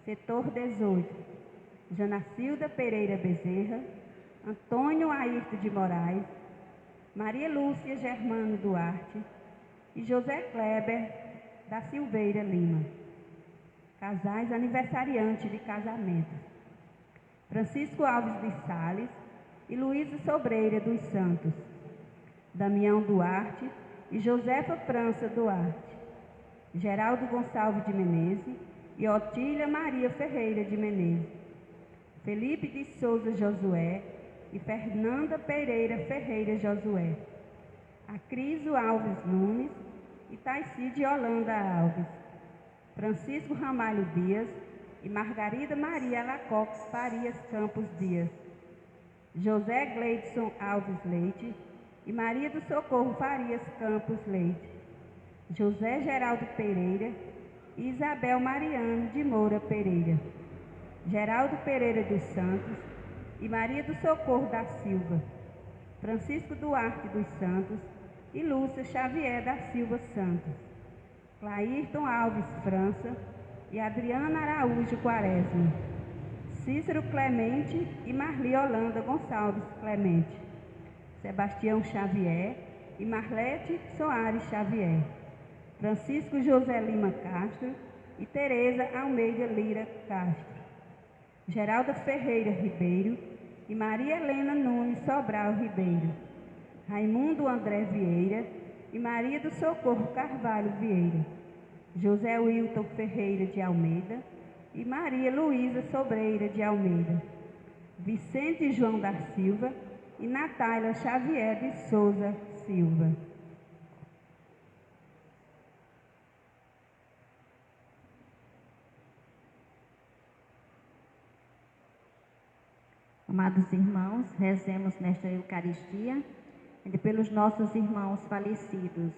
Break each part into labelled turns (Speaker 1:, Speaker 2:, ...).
Speaker 1: Setor 18, Janacilda Pereira Bezerra, Antônio Ayrton de Moraes, Maria Lúcia Germano Duarte e José Kleber da Silveira Lima. Casais aniversariantes de casamento: Francisco Alves de Sales e Luísa Sobreira dos Santos, Damião Duarte e Josefa França Duarte, Geraldo Gonçalves de Menezes e Otília Maria Ferreira de Menezes, Felipe de Souza Josué e Fernanda Pereira Ferreira Josué, Acriso Alves Nunes e Taici de Holanda Alves, Francisco Ramalho Dias e Margarida Maria Alacoque Farias Campos Dias, José Gleidson Alves Leite e Maria do Socorro Farias Campos Leite, José Geraldo Pereira e Isabel Mariano de Moura Pereira, Geraldo Pereira dos Santos e Maria do Socorro da Silva, Francisco Duarte dos Santos e Lúcia Xavier da Silva Santos, Clairton Alves França e Adriana Araújo Quaresma, Cícero Clemente e Marli Holanda Gonçalves Clemente, Sebastião Xavier e Marlete Soares Xavier, Francisco José Lima Castro e Tereza Almeida Lira Castro, Geralda Ferreira Ribeiro e Maria Helena Nunes Sobral Ribeiro, Raimundo André Vieira e Maria do Socorro Carvalho Vieira, José Wilton Ferreira de Almeida e Maria Luísa Sobreira de Almeida, Vicente João da Silva e Natália Xavier de Souza Silva.
Speaker 2: Amados irmãos, rezemos nesta Eucaristia pelos nossos irmãos falecidos.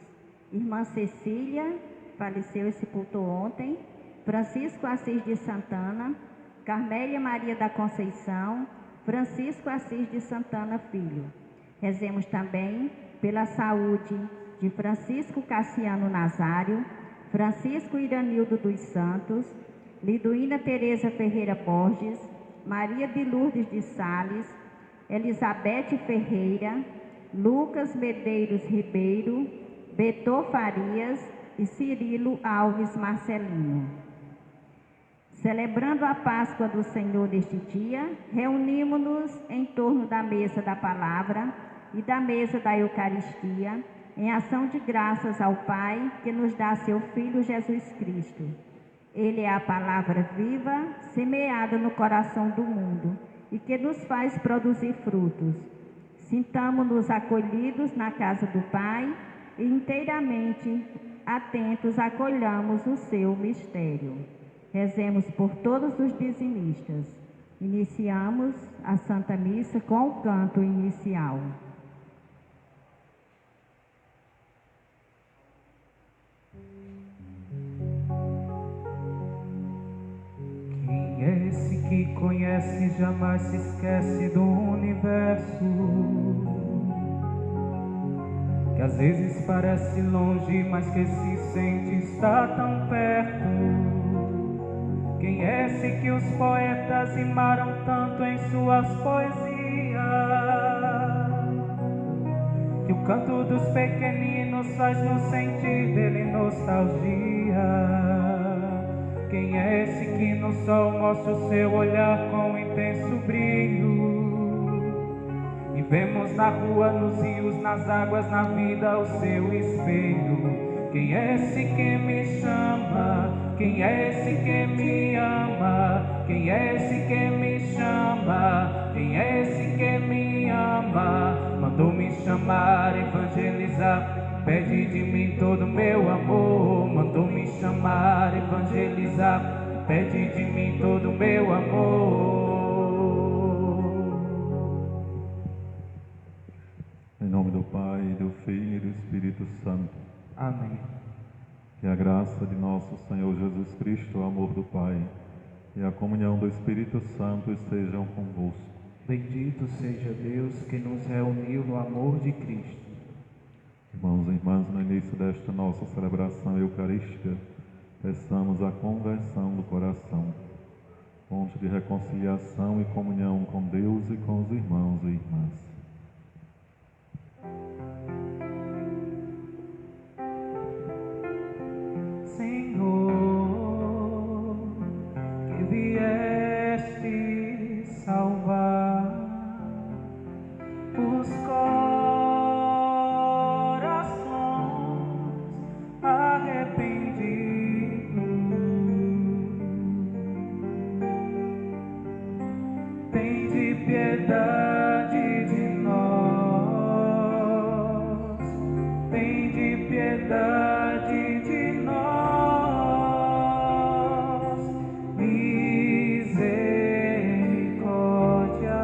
Speaker 2: Irmã Cecília faleceu e sepultou ontem, Francisco Assis de Santana, Carmélia Maria da Conceição, Francisco Assis de Santana Filho. Rezemos também pela saúde de Francisco Cassiano Nazário, Francisco Iranildo dos Santos, Liduína Tereza Ferreira Borges, Maria de Lourdes de Sales, Elizabeth Ferreira, Lucas Medeiros Ribeiro, Betor Farias e Cirilo Alves Marcelino. Celebrando a Páscoa do Senhor neste dia, reunimos-nos em torno da mesa da palavra e da mesa da Eucaristia, em ação de graças ao Pai que nos dá seu Filho Jesus Cristo. Ele é a palavra viva, semeada no coração do mundo e que nos faz produzir frutos. Sintamo-nos acolhidos na casa do Pai e inteiramente atentos acolhamos o seu mistério. Rezemos por todos os dizimistas. Iniciamos a Santa Missa com o canto inicial.
Speaker 3: Quem é esse que conhece e jamais se esquece do universo? Que às vezes parece longe, mas que se sente estar tão perto. Quem é esse que os poetas rimaram tanto em suas poesias? Que o canto dos pequeninos faz nos sentir dele nostalgia. Quem é esse que no sol mostra o seu olhar com intenso brilho? E vemos na rua, nos rios, nas águas, na vida o seu espelho. Quem é esse que me chama? Quem é esse que me ama? Quem é esse que me chama? Quem é esse que me ama? Mandou me chamar, evangelizar, pede de mim todo meu amor. Mandou me chamar, evangelizar, pede de mim todo meu amor.
Speaker 4: Em nome do Pai, do Filho e do Espírito Santo.
Speaker 3: Amém.
Speaker 4: Que a graça de nosso Senhor Jesus Cristo, o amor do Pai e a comunhão do Espírito Santo estejam convosco.
Speaker 3: Bendito seja Deus que nos reuniu no amor de Cristo.
Speaker 4: Irmãos e irmãs, no início desta nossa celebração eucarística, peçamos a conversão do coração, fonte de reconciliação e comunhão com Deus e com os irmãos e irmãs.
Speaker 3: Senhor, que vieste salvar os corações arrependidos, tende piedade de nós, tende piedade de nós, misericórdia,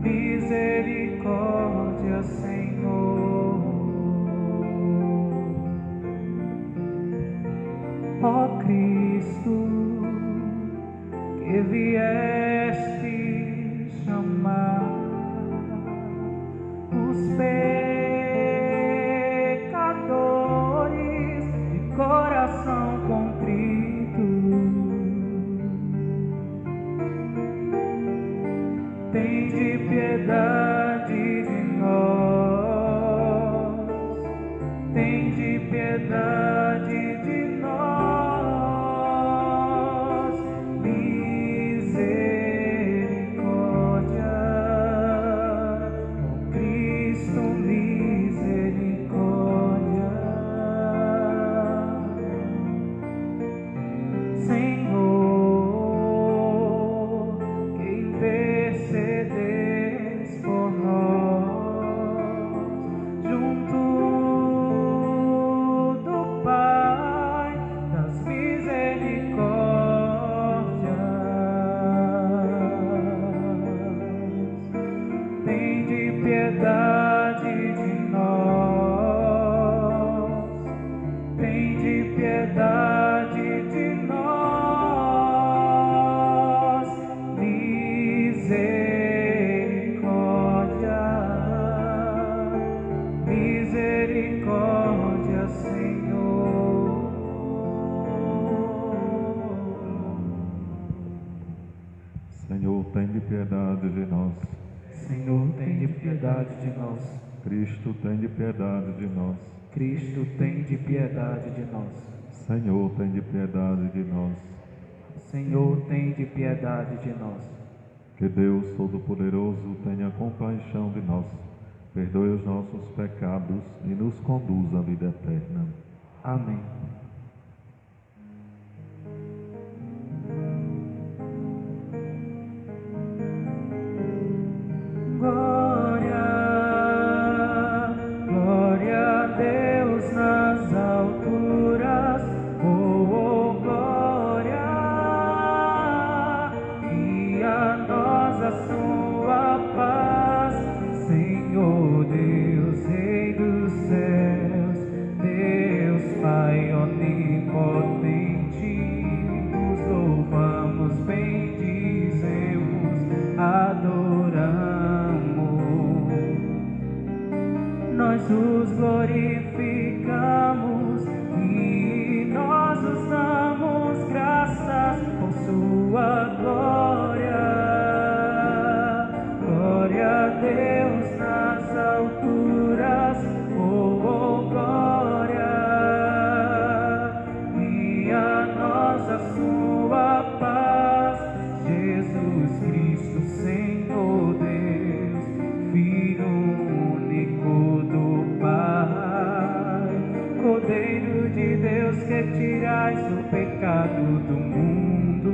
Speaker 3: misericórdia, Senhor. Ó Cristo, que vieste chamar os pecadores de coração contrito, tende piedade de nós, tende piedade de nós, misericórdia, ó Cristo, misericórdia. Senhor, que intercedes por nós junto do Pai das misericórdias, tende piedade de nós, tende piedade de nós, misericórdia, misericórdia, Senhor.
Speaker 4: Senhor, tende piedade de nós.
Speaker 3: Senhor, tende piedade de nós.
Speaker 4: Cristo, tende piedade de nós.
Speaker 3: Cristo, tende piedade de nós.
Speaker 4: Senhor, tende piedade de nós.
Speaker 3: Senhor, tende piedade de nós.
Speaker 4: Que Deus Todo-Poderoso tenha compaixão de nós, perdoe os nossos pecados e nos conduza à vida eterna.
Speaker 3: Amém. Glória, glória a Deus nas alturas, oh, glória, e a nós a sua paz, Senhor Deus, Rei dos céus, Deus Pai onipotente, nos louvamos, bendizemos, adoramos. Nós os glorificamos e nós os damos graças por sua glória. Glória a Deus nas alturas, oh, glória, e a nós a sua paz, Jesus Cristo, Senhor Deus, Filho único do Pai, Cordeiro de Deus que tirais o pecado do mundo,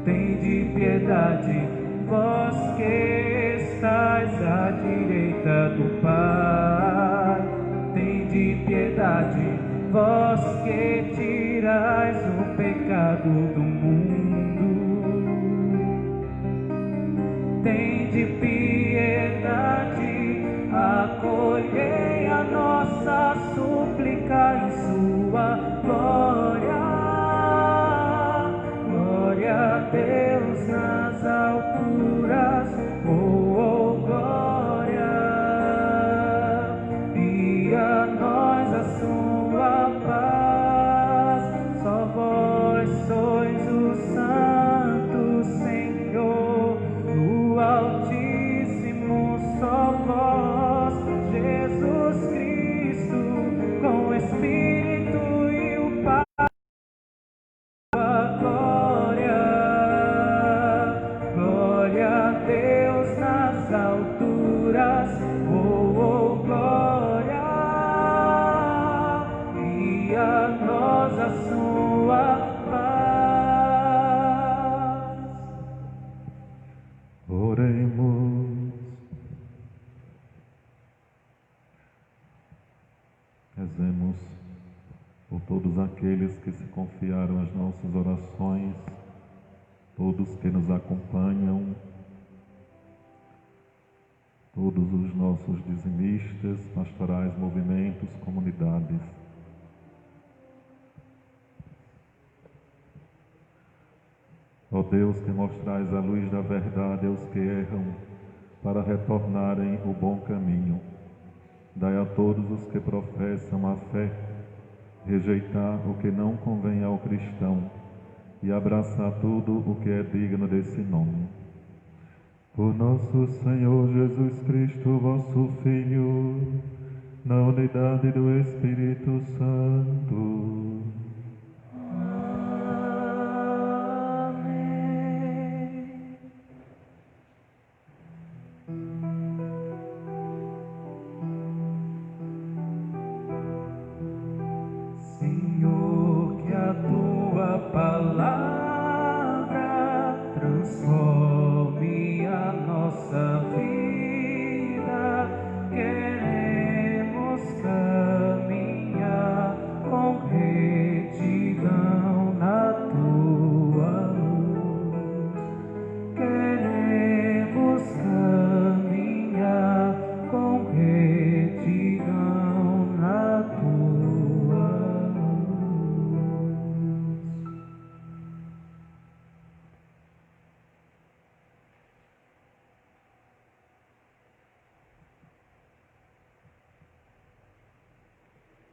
Speaker 3: tende piedade, vós que estais à direita do Pai, tende piedade, vós que tirais o pecado do mundo, tende piedade, acolhei a nossa súplica em sua glória. Glória a Deus nas alturas, oh, glória, e a nós a sua paz.
Speaker 4: confiaram as nossas orações, todos que nos acompanham, todos os nossos dizimistas, pastorais, movimentos, comunidades. Ó Deus, que mostrais a luz da verdade aos que erram, para retornarem o bom caminho, dai a todos os que professam a fé, rejeitar o que não convém ao cristão e abraçar tudo o que é digno desse nome. Por nosso Senhor Jesus Cristo, vosso Filho, na unidade do Espírito Santo.
Speaker 3: Senhor, que a tua palavra transforme a nossa vida. Queremos caminhar com retidão na tua luz. Queremos caminhar com retidão na tua luz.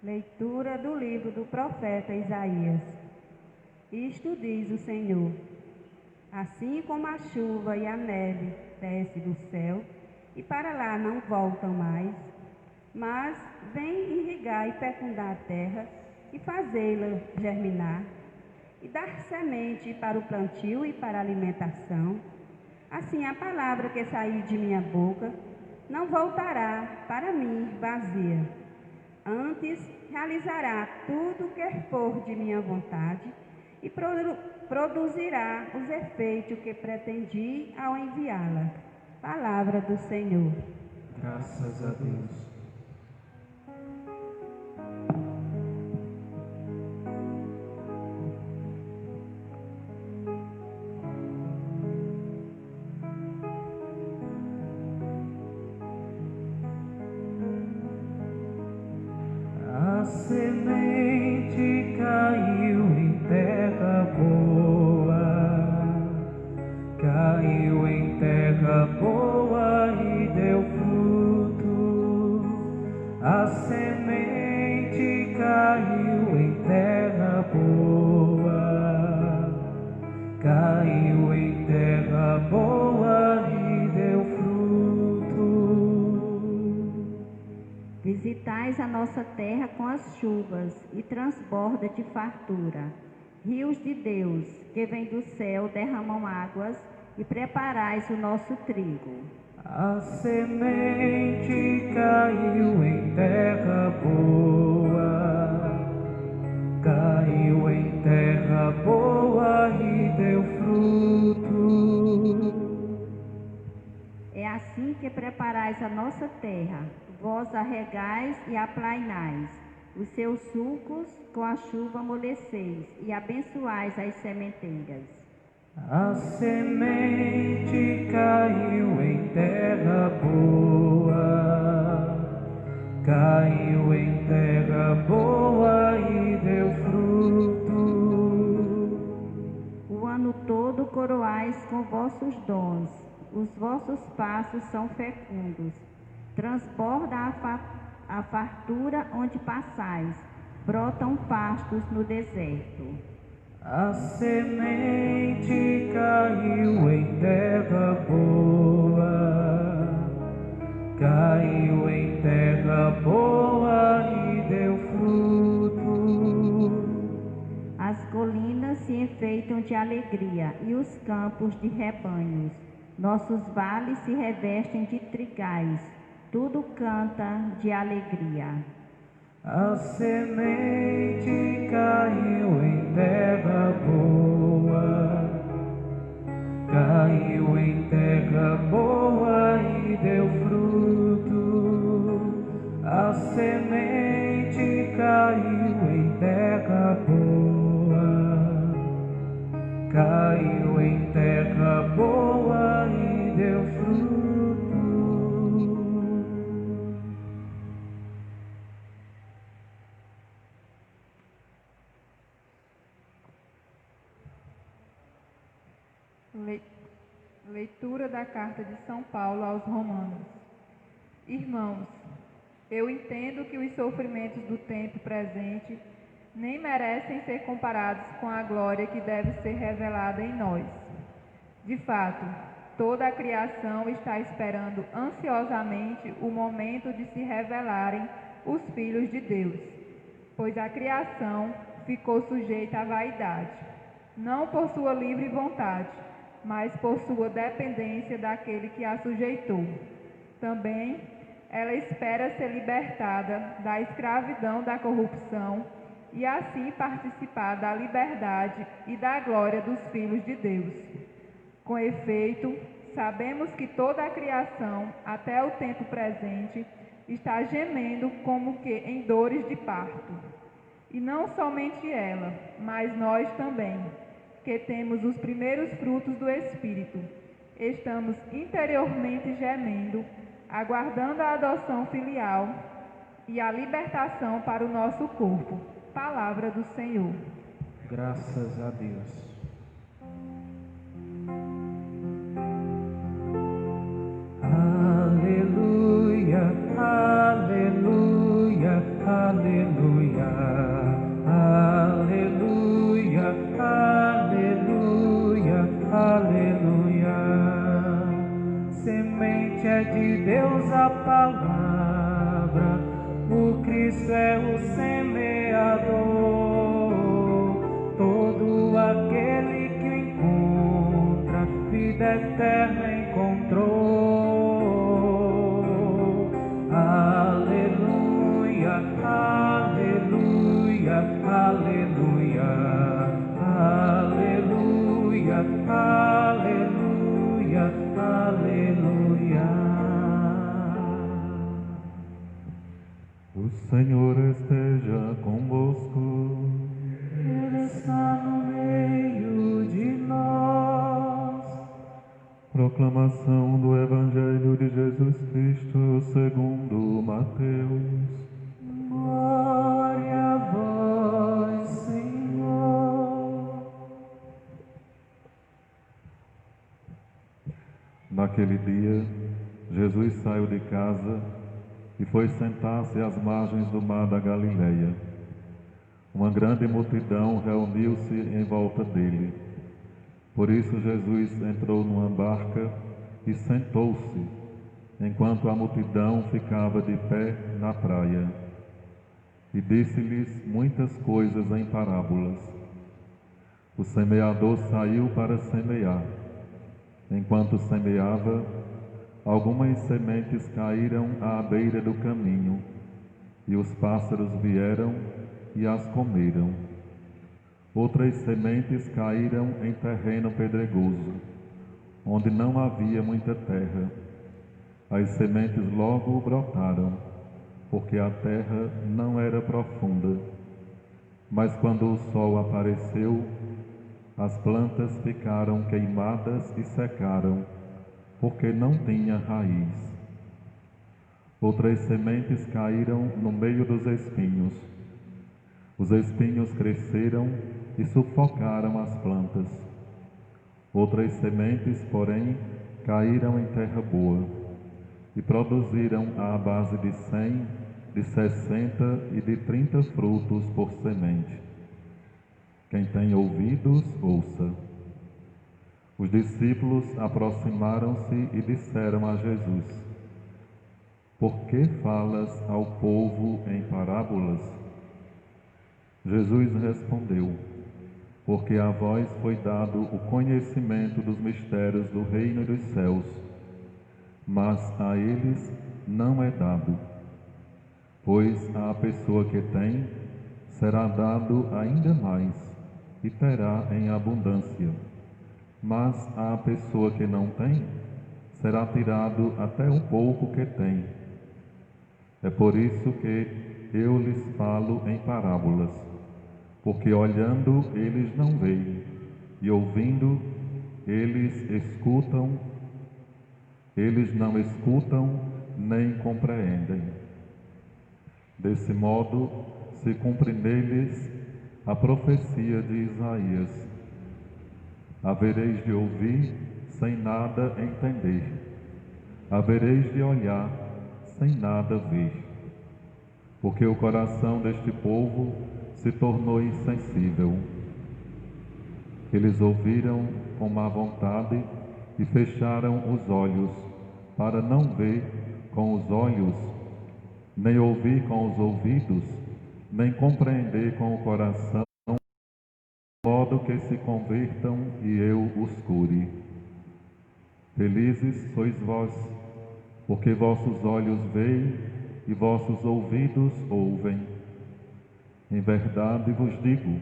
Speaker 1: Leitura do livro do profeta Isaías. Isto diz o Senhor: assim como a chuva e a neve descem do céu e para lá não voltam mais, mas vem irrigar e fecundar a terra e fazê-la germinar e dar semente para o plantio e para a alimentação, assim a palavra que sair de minha boca não voltará para mim vazia. Antes realizará tudo o que for de minha vontade e produzirá os efeitos que pretendi ao enviá-la. Palavra do Senhor.
Speaker 3: Graças a Deus. A semente caiu em terra boa, caiu em terra boa e deu fruto. A semente caiu em terra boa, caiu em terra boa e deu fruto.
Speaker 2: Visitais a nossa terra com as chuvas e transborda de fartura. Rios de Deus, que vem do céu, derramam águas e preparais o nosso trigo.
Speaker 3: A semente caiu em terra boa, caiu em terra boa e deu fruto.
Speaker 2: É assim que preparais a nossa terra, vós a regais e a aplainais, os seus sulcos com a chuva amoleceis e abençoais as sementeiras.
Speaker 3: A semente caiu em terra boa, caiu em terra boa e deu fruto.
Speaker 2: O ano todo coroais com vossos dons, os vossos passos são fecundos. Transborda a fartura onde passais, brotam pastos no deserto.
Speaker 3: A semente caiu em terra boa, caiu em terra boa e deu fruto.
Speaker 2: As colinas se enfeitam de alegria e os campos de rebanhos. Nossos vales se revestem de trigais, tudo canta de alegria.
Speaker 3: A semente caiu em terra boa, caiu em terra boa e deu fruto. A semente caiu em terra boa,
Speaker 5: Leitura da carta de São Paulo aos Romanos. Irmãos, eu entendo que os sofrimentos do tempo presente nem merecem ser comparados com a glória que deve ser revelada em nós. De fato, toda a criação está esperando ansiosamente o momento de se revelarem os filhos de Deus, pois a criação ficou sujeita à vaidade, não por sua livre vontade, mas por sua dependência daquele que a sujeitou. Também ela espera ser libertada da escravidão da corrupção e assim participar da liberdade e da glória dos filhos de Deus. Com efeito, sabemos que toda a criação, até o tempo presente, está gemendo como que em dores de parto. E não somente ela, mas nós também, que temos os primeiros frutos do Espírito, estamos interiormente gemendo, aguardando a adoção filial e a libertação para o nosso corpo. Palavra do Senhor.
Speaker 3: Graças a Deus. Aleluia, aleluia, aleluia, aleluia, aleluia, aleluia. Semente é de Deus a palavra, o Cristo é o semeador. Todo aquele que o encontra, vida eterna encontrou. Aleluia, aleluia, aleluia, aleluia, aleluia, aleluia.
Speaker 4: O Senhor esteja convosco.
Speaker 3: Ele está no meio de nós.
Speaker 4: Proclamação do Evangelho de Jesus Cristo segundo Mateus.
Speaker 3: Glória a vós, Senhor.
Speaker 4: Naquele dia, Jesus saiu de casa e foi sentar-se às margens do mar da Galileia. Uma grande multidão reuniu-se em volta dele. Por isso Jesus entrou numa barca e sentou-se, enquanto a multidão ficava de pé na praia. E disse-lhes muitas coisas em parábolas. O semeador saiu para semear. Enquanto semeava, algumas sementes caíram à beira do caminho, e os pássaros vieram e as comeram. Outras sementes caíram em terreno pedregoso, onde não havia muita terra. As sementes logo brotaram, porque a terra não era profunda. Mas quando o sol apareceu, as plantas ficaram queimadas e secaram, porque não tinha raiz. Outras sementes caíram no meio dos espinhos. Os espinhos cresceram e sufocaram as plantas. Outras sementes, porém, caíram em terra boa e produziram à base de 100, de 60 e de 30 frutos por semente. Quem tem ouvidos, ouça. Os discípulos aproximaram-se e disseram a Jesus: Por que falas ao povo em parábolas? Jesus respondeu: Porque a vós foi dado o conhecimento dos mistérios do reino dos céus, mas a eles não é dado. Pois à pessoa que tem, será dado ainda mais, e terá em abundância. Mas à pessoa que não tem, será tirado até o pouco que tem. É por isso que eu lhes falo em parábolas, porque olhando eles não veem, e ouvindo eles não escutam nem compreendem. Desse modo se cumpre neles a profecia de Isaías. havereis de ouvir sem nada entender, havereis de olhar sem nada ver, porque o coração deste povo se tornou insensível. Eles ouviram com má vontade e fecharam os olhos, para não ver com os olhos, nem ouvir com os ouvidos, nem compreender com o coração, de modo que se convertam e eu os cure. Felizes sois vós, porque vossos olhos veem e vossos ouvidos ouvem. Em verdade vos digo,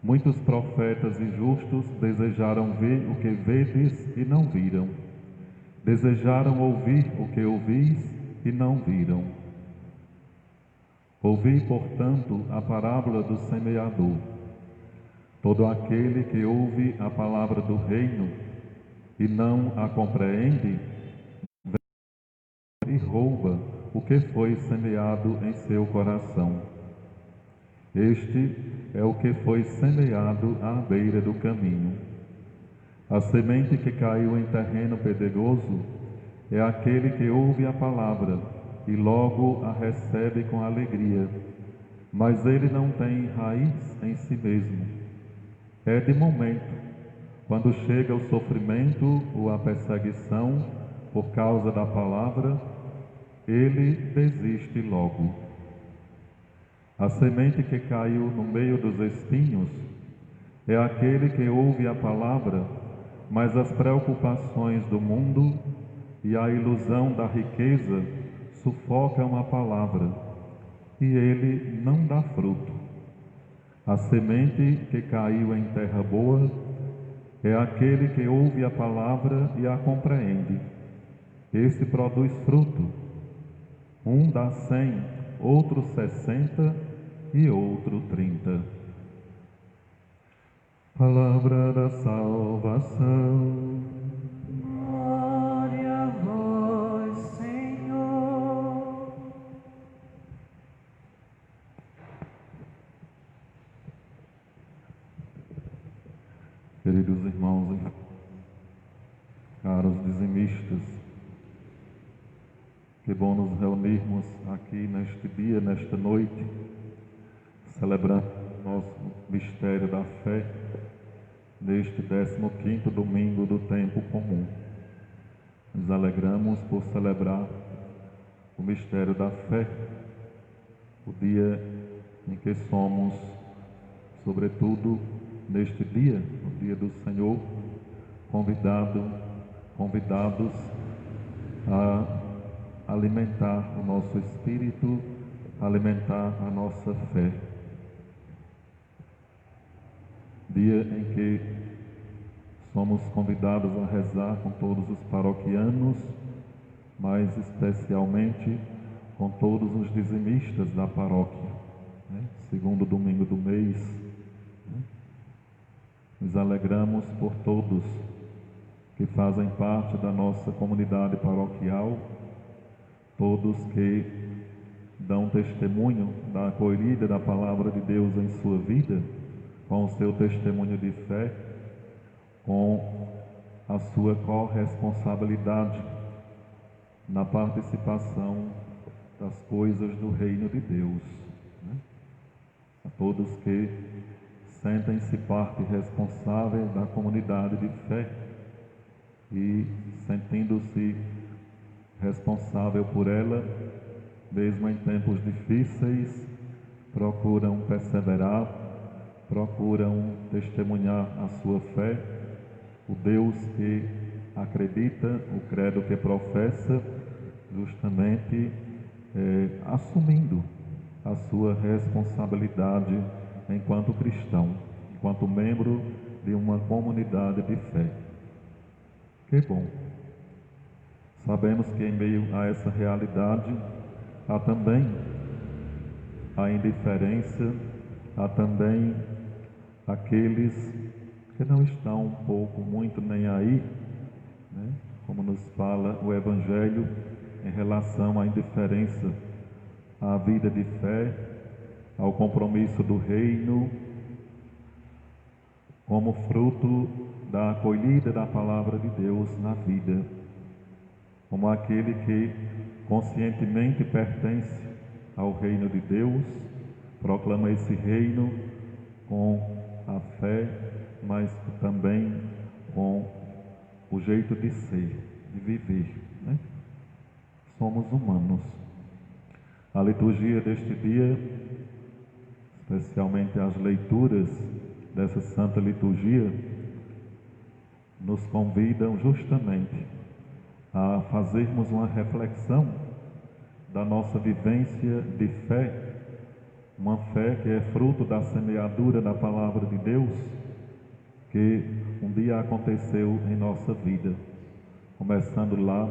Speaker 4: muitos profetas e justos desejaram ver o que vedes e não viram. Desejaram ouvir o que ouvis e não viram. Ouvi, portanto, a parábola do semeador. Todo aquele que ouve a palavra do reino e não a compreende, vem e rouba o que foi semeado em seu coração. Este é o que foi semeado à beira do caminho. A semente que caiu em terreno pedregoso é aquele que ouve a palavra e logo a recebe com alegria, mas ele não tem raiz em si mesmo. É de momento, quando chega o sofrimento ou a perseguição por causa da palavra, ele desiste logo. A semente que caiu no meio dos espinhos é aquele que ouve a palavra, mas as preocupações do mundo e a ilusão da riqueza sufocam a palavra, e ele não dá fruto. A semente que caiu em terra boa é aquele que ouve a palavra e a compreende. Esse produz fruto. Um dá 100, outro 60 e outro 30. Palavra da salvação.
Speaker 3: Glória a vós, Senhor.
Speaker 4: Queridos irmãos e caros dizimistas, que bom nos reunirmos aqui neste dia, nesta noite, celebrando o nosso mistério da fé, neste 15º domingo do tempo comum. Nos alegramos por celebrar o mistério da fé, o dia em que somos, sobretudo neste dia, o dia do Senhor, convidados a alimentar o nosso espírito, alimentar a nossa fé. Dia em que somos convidados a rezar com todos os paroquianos, mas especialmente com todos os dizimistas da paróquia, segundo domingo do mês. Nos alegramos por todos que fazem parte da nossa comunidade paroquial, todos que dão testemunho da acolhida da palavra de Deus em sua vida, com o seu testemunho de fé, com a sua corresponsabilidade na participação das coisas do reino de Deus. A todos que sentem-se parte responsável da comunidade de fé e, sentindo-se responsável por ela, mesmo em tempos difíceis, procuram perseverar, procuram testemunhar a sua fé, o Deus que acredita, o credo que professa, justamente assumindo a sua responsabilidade enquanto cristão, enquanto membro de uma comunidade de fé. Que bom! Sabemos que em meio a essa realidade há também a indiferença, há também aqueles que não estão um pouco, muito nem aí, como nos fala o Evangelho em relação à indiferença à vida de fé, ao compromisso do reino como fruto da acolhida da palavra de Deus na vida, como aquele que conscientemente pertence ao reino de Deus, proclama esse reino com a fé, mas também com o jeito de ser, de viver, né? Somos humanos. A liturgia deste dia, especialmente as leituras dessa Santa Liturgia, nos convidam justamente a fazermos uma reflexão da nossa vivência de fé, uma fé que é fruto da semeadura da Palavra de Deus, que um dia aconteceu em nossa vida, começando lá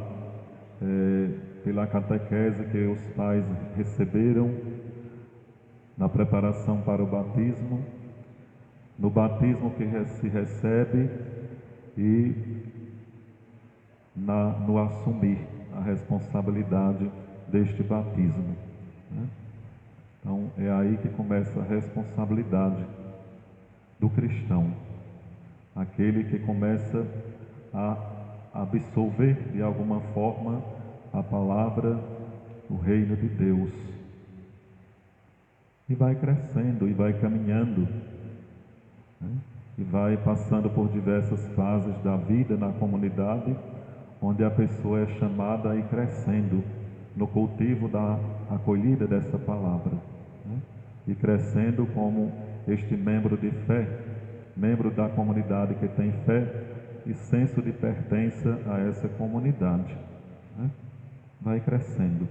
Speaker 4: pela catequese que os pais receberam na preparação para o batismo, no batismo que se recebe e no assumir a responsabilidade deste batismo, né? Então é aí que começa a responsabilidade do cristão, aquele que começa a absolver de alguma forma a palavra, o reino de Deus, e vai crescendo e vai caminhando, né? E vai passando por diversas fases da vida na comunidade, onde a pessoa é chamada a ir crescendo no cultivo da acolhida dessa palavra, né? E crescendo como este membro de fé, membro da comunidade que tem fé e senso de pertença a essa comunidade, né? Vai crescendo.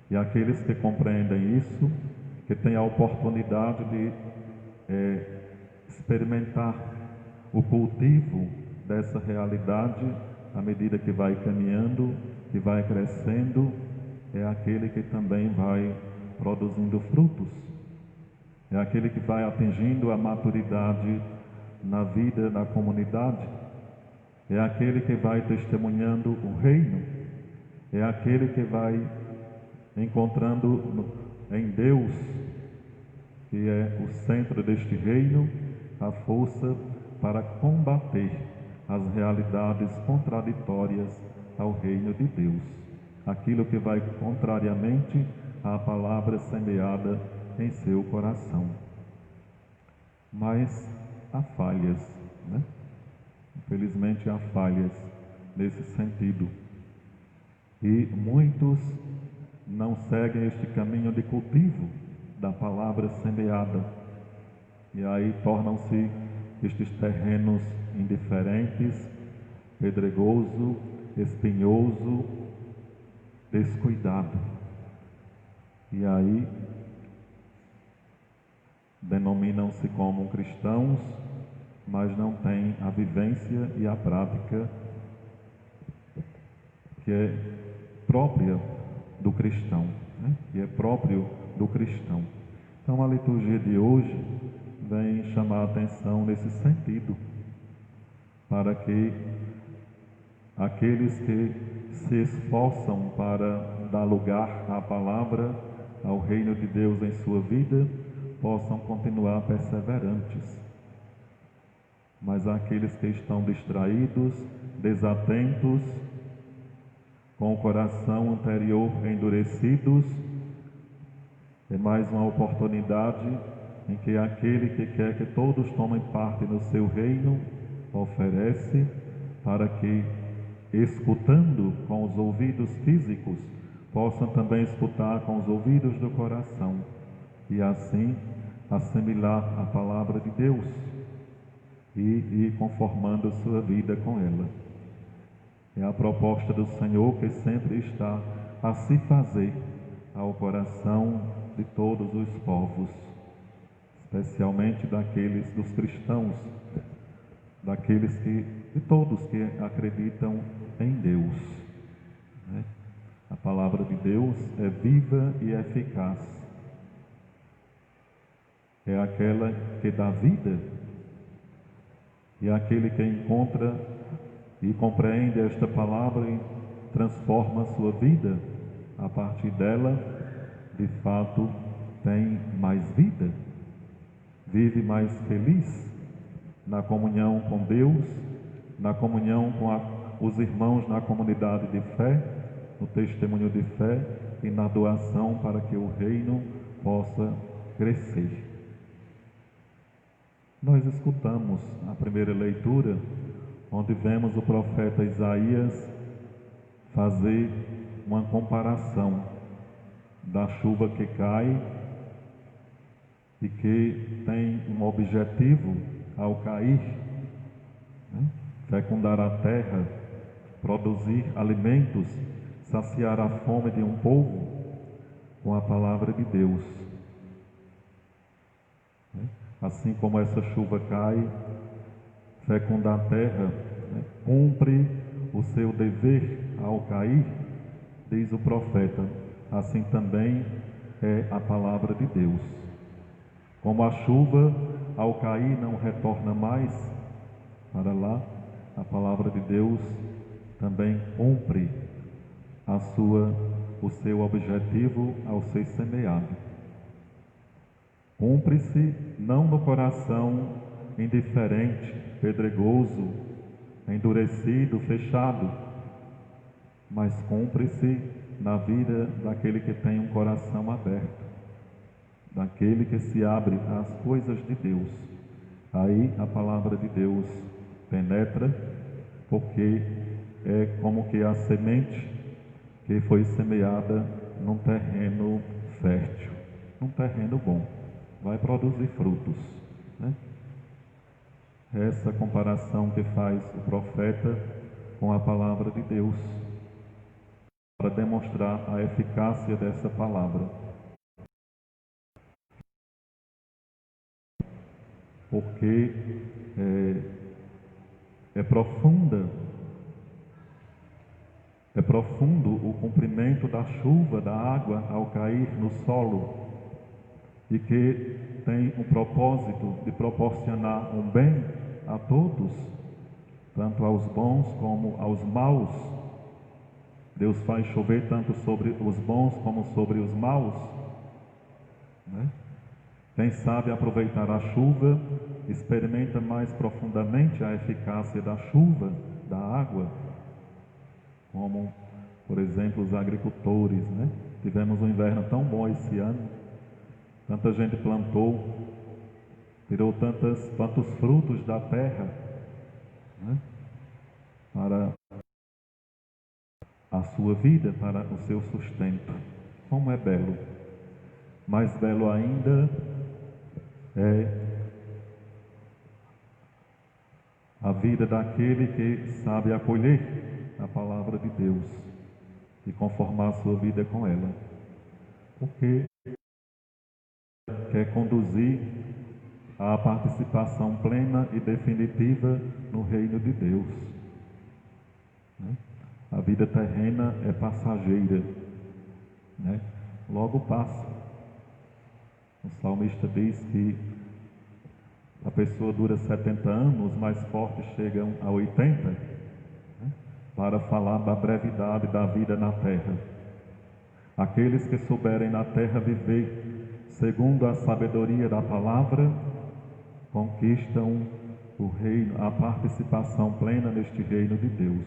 Speaker 4: E aqueles que compreendem isso, que têm a oportunidade de experimentar o cultivo dessa realidade, à medida que vai caminhando, que vai crescendo, é aquele que também vai produzindo frutos. É aquele que vai atingindo a maturidade na vida da comunidade. É aquele que vai testemunhando o reino. É aquele que vai encontrando em Deus, que é o centro deste reino, a força para combater as realidades contraditórias ao reino de Deus, aquilo que vai contrariamente à palavra semeada em seu coração. Mas há falhas, né? Infelizmente há falhas nesse sentido, e muitos não seguem este caminho de cultivo da palavra semeada, e aí tornam-se estes terrenos indiferentes, pedregoso, espinhoso, descuidado. E aí denominam-se como cristãos, mas não têm a vivência e a prática que é própria do cristão, né? Que é próprio do cristão. Então a liturgia de hoje vem chamar a atenção nesse sentido, para que aqueles que se esforçam para dar lugar à palavra, ao reino de Deus em sua vida, possam continuar perseverantes. Mas aqueles que estão distraídos, desatentos, com o coração anterior endurecidos, é mais uma oportunidade em que aquele que quer que todos tomem parte no seu reino oferece, para que, escutando com os ouvidos físicos, possam também escutar com os ouvidos do coração e assim assimilar a palavra de Deus e ir conformando a sua vida com ela. É a proposta do Senhor que sempre está a se fazer ao coração de todos os povos, especialmente daqueles dos cristãos, daqueles de todos que acreditam em Deus, né? A palavra de Deus é viva e eficaz. É aquela que dá vida, e é aquele que encontra e compreende esta palavra e transforma a sua vida, a partir dela, de fato, tem mais vida, vive mais feliz, na comunhão com Deus, na comunhão com os irmãos na comunidade de fé, no testemunho de fé e na doação para que o reino possa crescer. Nós escutamos a primeira leitura, onde vemos o profeta Isaías fazer uma comparação da chuva que cai e que tem um objetivo ao cair, né? Fecundar a terra, produzir alimentos, saciar a fome de um povo com a palavra de Deus. Assim como essa chuva cai, fecunda a terra, né? Cumpre o seu dever ao cair, diz o profeta, assim também é a palavra de Deus. Como a chuva ao cair não retorna mais para lá, a palavra de Deus também cumpre o seu objetivo ao ser semeado. Cumpre-se não no coração indiferente, pedregoso, endurecido, fechado, mas cumpre-se na vida daquele que tem um coração aberto, daquele que se abre às coisas de Deus. Aí a palavra de Deus penetra, porque é como que a semente que foi semeada num terreno fértil, num terreno bom, vai produzir frutos, né? Essa comparação que faz o profeta com a palavra de Deus, para demonstrar a eficácia dessa palavra. Porque é profundo o cumprimento da chuva, da água ao cair no solo, e que tem um propósito de proporcionar um bem a todos, tanto aos bons como aos maus. Deus faz chover tanto sobre os bons como sobre os maus, né? Quem sabe aproveitar a chuva, experimenta mais profundamente a eficácia da chuva, da água, como, por exemplo, os agricultores, né? Tivemos um inverno tão bom esse ano, tanta gente plantou, tirou tantos frutos da terra, né? Para a sua vida, para o seu sustento. Como é belo! Mais belo ainda é a vida daquele que sabe acolher a palavra de Deus e conformar a sua vida com ela, porque quer conduzir à participação plena e definitiva no reino de Deus, né? A vida terrena é passageira, né? Logo passa. O salmista diz que a pessoa dura 70 anos, os mais fortes chegam a 80, né? Para falar da brevidade da vida na terra. Aqueles que souberem na terra viver segundo a sabedoria da palavra, conquistam o reino, a participação plena neste reino de Deus.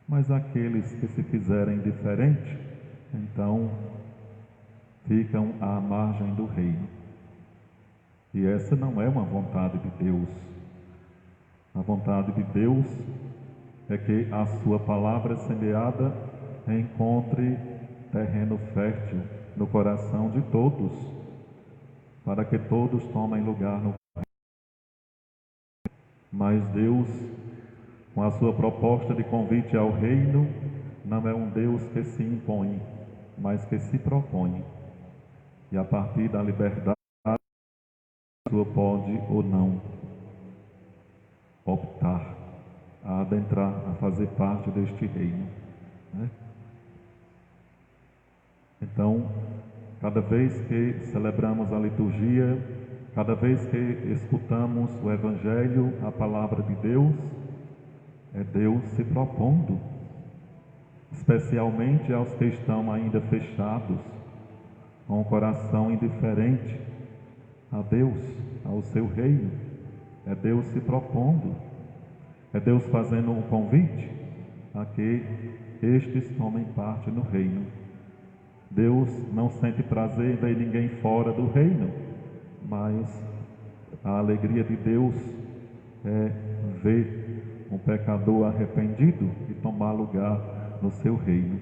Speaker 4: Mas aqueles que se fizerem diferente, então ficam à margem do reino. E essa não é uma vontade de Deus. A vontade de Deus é que a sua palavra semeada encontre terreno fértil no coração de todos, para que todos tomem lugar no reino. Mas Deus, com a sua proposta de convite ao reino, não é um Deus que se impõe, mas que se propõe. E a partir da liberdade, a pessoa pode ou não optar a adentrar, a fazer parte deste reino, né? Então, cada vez que celebramos a liturgia, cada vez que escutamos o Evangelho, a palavra de Deus, é Deus se propondo, especialmente aos que estão ainda fechados, com o coração indiferente a Deus, ao seu reino. é Deus se propondo, é Deus fazendo um convite a que estes tomem parte no reino. Deus não sente prazer em ver ninguém fora do reino, mas a alegria de Deus é ver um pecador arrependido e tomar lugar no seu reino.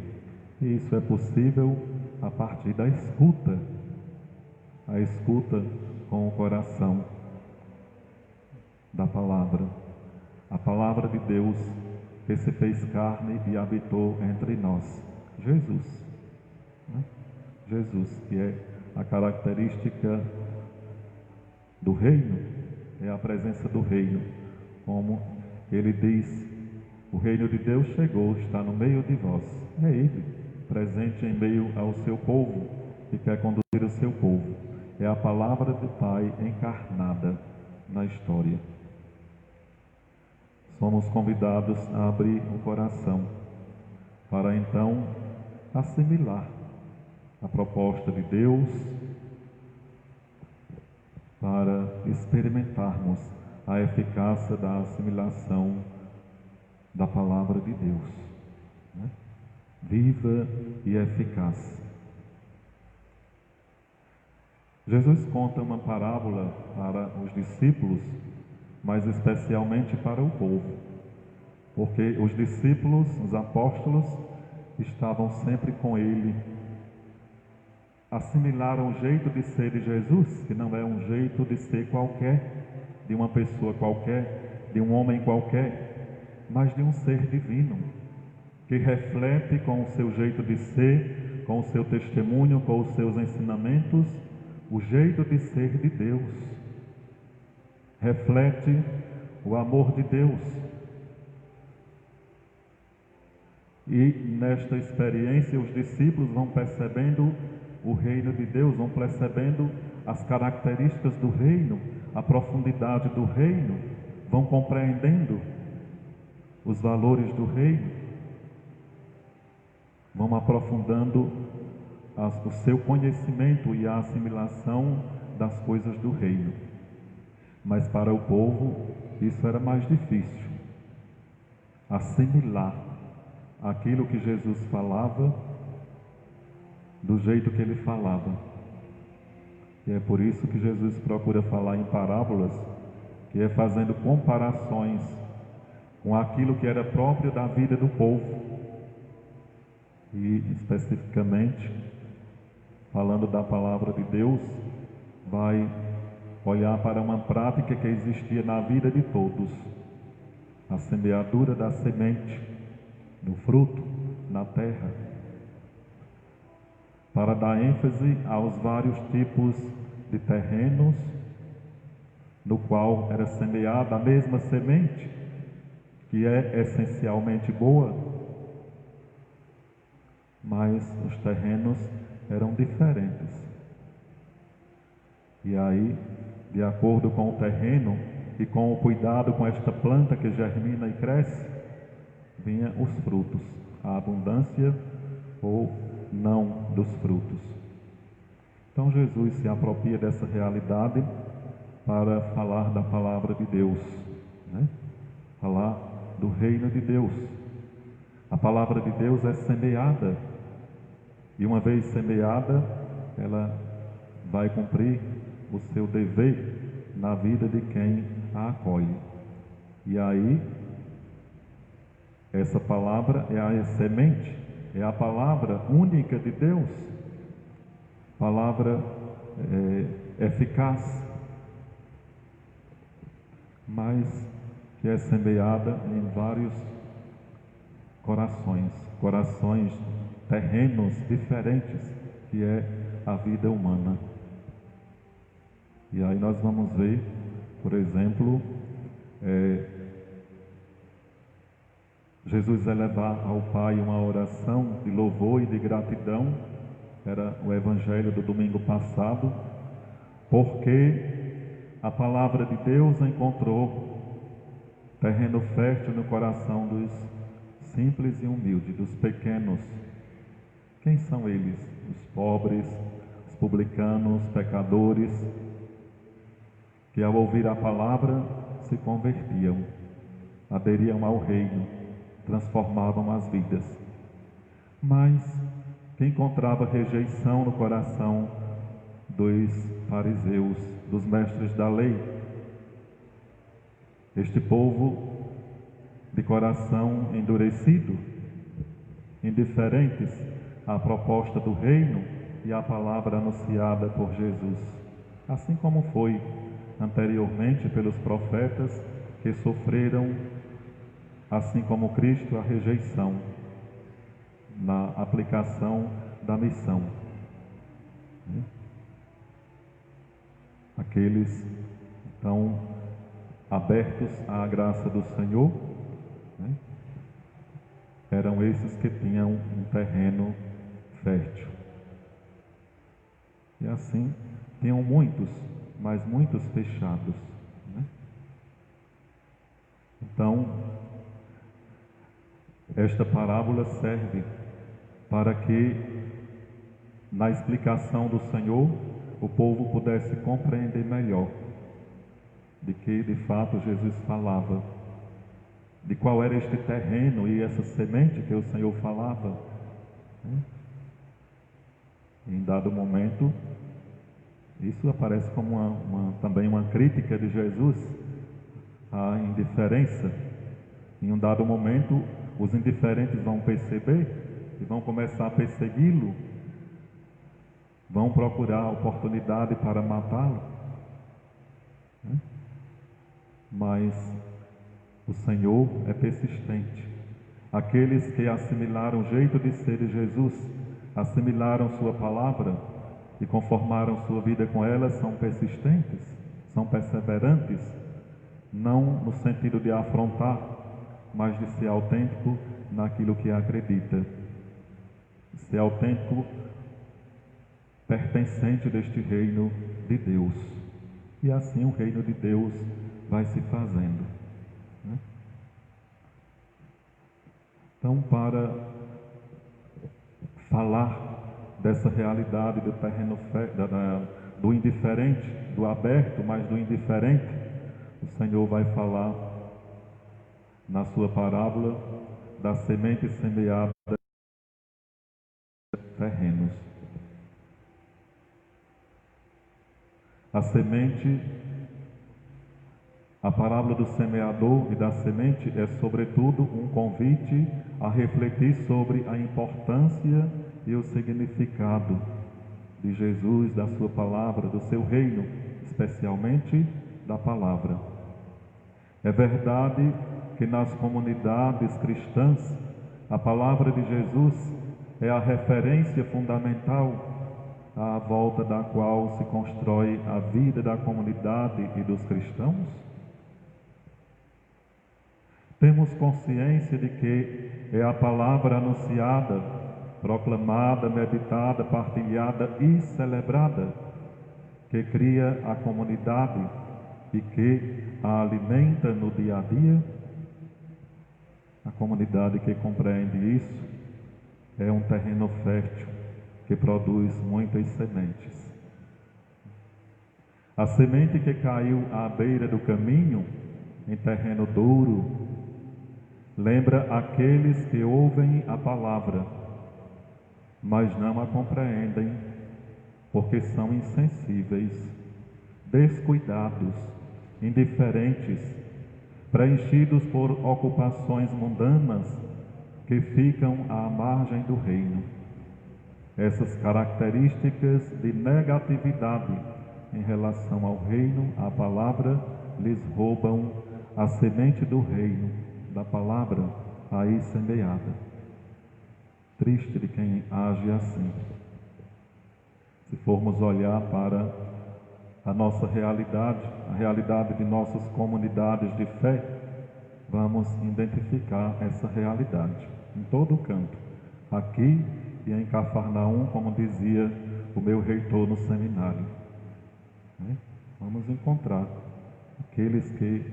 Speaker 4: E isso é possível a partir da escuta, a escuta com o coração da palavra. A palavra de Deus que se fez carne e habitou entre nós. Jesus, né? Jesus, que é a característica do reino, é a presença do reino. Como ele diz, o reino de Deus chegou, está no meio de vós. É ele, presente em meio ao seu povo, que quer conduzir o seu povo. É a palavra do Pai encarnada na história. Somos convidados a abrir o coração para então assimilar a proposta de Deus, para experimentarmos a eficácia da assimilação da palavra de Deus, né? Viva e eficaz. Jesus conta uma parábola para os discípulos, mas especialmente para o povo, porque os discípulos, os apóstolos, estavam sempre com ele, assimilaram o jeito de ser de Jesus, que não é um jeito de ser qualquer, de uma pessoa qualquer, de um homem qualquer, mas de um ser divino, que reflete com o seu jeito de ser, com o seu testemunho, com os seus ensinamentos, o jeito de ser de Deus. Reflete o amor de Deus. E nesta experiência os discípulos vão percebendo o reino de Deus, vão percebendo as características do reino, a profundidade do reino, vão compreendendo os valores do reino, vão aprofundando o seu conhecimento e a assimilação das coisas do reino. Mas para o povo isso era mais difícil, assimilar aquilo que Jesus falava do jeito que ele falava. E é por isso que Jesus procura falar em parábolas, que é fazendo comparações com aquilo que era próprio da vida do povo. E especificamente, falando da palavra de Deus, vai olhar para uma prática que existia na vida de todos: a semeadura da semente, do fruto na terra, para dar ênfase aos vários tipos de terrenos no qual era semeada a mesma semente, que é essencialmente boa, mas os terrenos eram diferentes. E aí, de acordo com o terreno e com o cuidado com esta planta que germina e cresce, vinha os frutos, a abundância ou não dos frutos. Então Jesus se apropria dessa realidade para falar da palavra de Deus, né? Falar do reino de Deus. A palavra de Deus é semeada, e uma vez semeada, ela vai cumprir o seu dever na vida de quem a acolhe. E aí, essa palavra é a semente, é a palavra única de Deus, palavra eficaz, mas que é semeada em vários corações, terrenos diferentes, que é a vida humana. E aí nós vamos ver, por exemplo, Jesus vai levar ao Pai uma oração de louvor e de gratidão. Era o evangelho do domingo passado, porque a palavra de Deus encontrou terreno fértil no coração dos simples e humildes, dos pequenos. Quem são eles? Os pobres, os publicanos, pecadores, que ao ouvir a palavra se convertiam, aderiam ao reino, transformavam as vidas. Mas que encontrava rejeição no coração dos fariseus, dos mestres da lei. Este povo de coração endurecido, indiferentes à proposta do reino e à palavra anunciada por Jesus, assim como foi anteriormente pelos profetas que sofreram, assim como Cristo, a rejeição na aplicação da missão. Aqueles então abertos à graça do Senhor, eram esses que tinham um terreno fértil. E assim, tinham muitos, mas muitos fechados. Então, esta parábola serve para que, na explicação do Senhor, o povo pudesse compreender melhor de que, de fato, Jesus falava, de qual era este terreno e essa semente que o Senhor falava. Em dado momento, isso aparece como também uma crítica de Jesus à indiferença. Em um dado momento, os indiferentes vão perceber e vão começar a persegui-lo, vão procurar a oportunidade para matá-lo. Mas o Senhor é persistente. Aqueles que assimilaram o jeito de ser de Jesus, assimilaram sua palavra e conformaram sua vida com ela, são persistentes, são perseverantes, não no sentido de afrontar, mas de ser autêntico naquilo que acredita, ser autêntico, pertencente deste reino de Deus. E assim o reino de Deus vai se fazendo. Então, para falar dessa realidade do terreno do indiferente, do aberto, mas do indiferente, o Senhor vai falar na sua parábola da semente semeada em terrenos. A semente, a parábola do semeador e da semente é, sobretudo, um convite a refletir sobre a importância e o significado de Jesus, da sua palavra, do seu reino, especialmente da palavra. É verdade que nas comunidades cristãs, a palavra de Jesus é a referência fundamental à volta da qual se constrói a vida da comunidade e dos cristãos? Temos consciência de que é a palavra anunciada, proclamada, meditada, partilhada e celebrada que cria a comunidade e que a alimenta no dia a dia? A comunidade que compreende isso é um terreno fértil que produz muitas sementes. A semente que caiu à beira do caminho, em terreno duro, lembra aqueles que ouvem a palavra, mas não a compreendem, porque são insensíveis, descuidados, indiferentes, preenchidos por ocupações mundanas que ficam à margem do reino. Essas características de negatividade em relação ao reino, à palavra, lhes roubam a semente do reino, da palavra aí semeada. Triste de quem age assim. Se formos olhar para a nossa realidade, a realidade de nossas comunidades de fé, vamos identificar essa realidade em todo o canto, aqui e em Cafarnaum, como dizia o meu reitor no seminário. Vamos encontrar aqueles que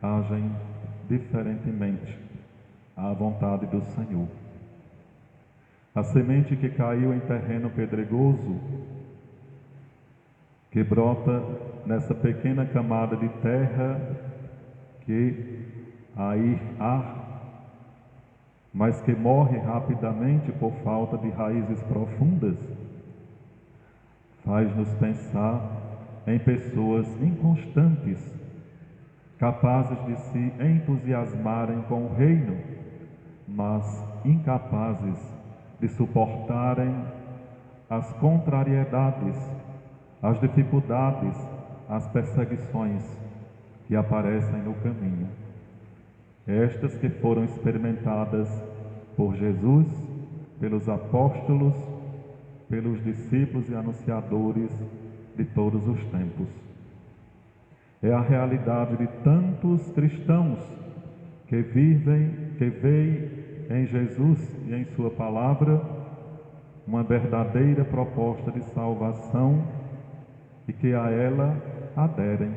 Speaker 4: agem diferentemente à vontade do Senhor. A semente que caiu em terreno pedregoso, que brota nessa pequena camada de terra que há, mas que morre rapidamente por falta de raízes profundas, faz-nos pensar em pessoas inconstantes, capazes de se entusiasmarem com o reino, mas incapazes de suportarem as contrariedades, as dificuldades, as perseguições que aparecem no caminho. Estas que foram experimentadas por Jesus, pelos apóstolos, pelos discípulos e anunciadores de todos os tempos. É a realidade de tantos cristãos que veem em Jesus e em sua palavra uma verdadeira proposta de salvação e que a ela aderem,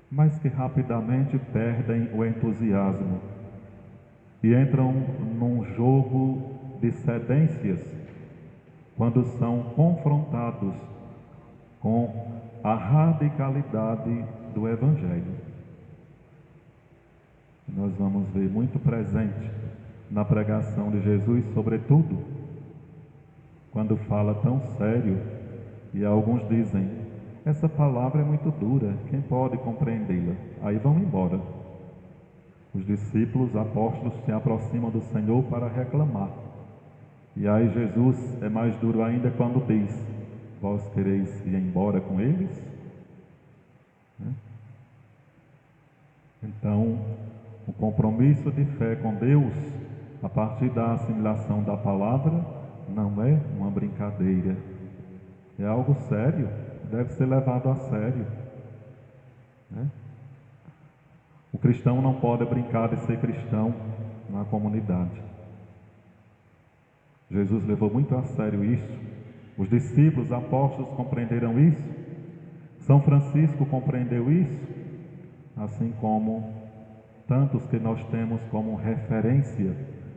Speaker 4: mas que rapidamente perdem o entusiasmo e entram num jogo de cedências quando são confrontados com a radicalidade do Evangelho. Nós vamos ver muito presente na pregação de Jesus, sobretudo quando fala tão sério, e alguns dizem: essa palavra é muito dura, quem pode compreendê-la? Aí vão embora. Os discípulos, apóstolos, se aproximam do Senhor para reclamar. E aí Jesus é mais duro ainda quando diz: vós quereis ir embora com eles? Então, o compromisso de fé com Deus, a partir da assimilação da palavra, não é uma brincadeira. É algo sério, deve ser levado a sério. O cristão não pode brincar de ser cristão na comunidade. Jesus levou muito a sério isso. Os discípulos, apóstolos compreenderam isso. São Francisco compreendeu isso, assim como tantos que nós temos como referência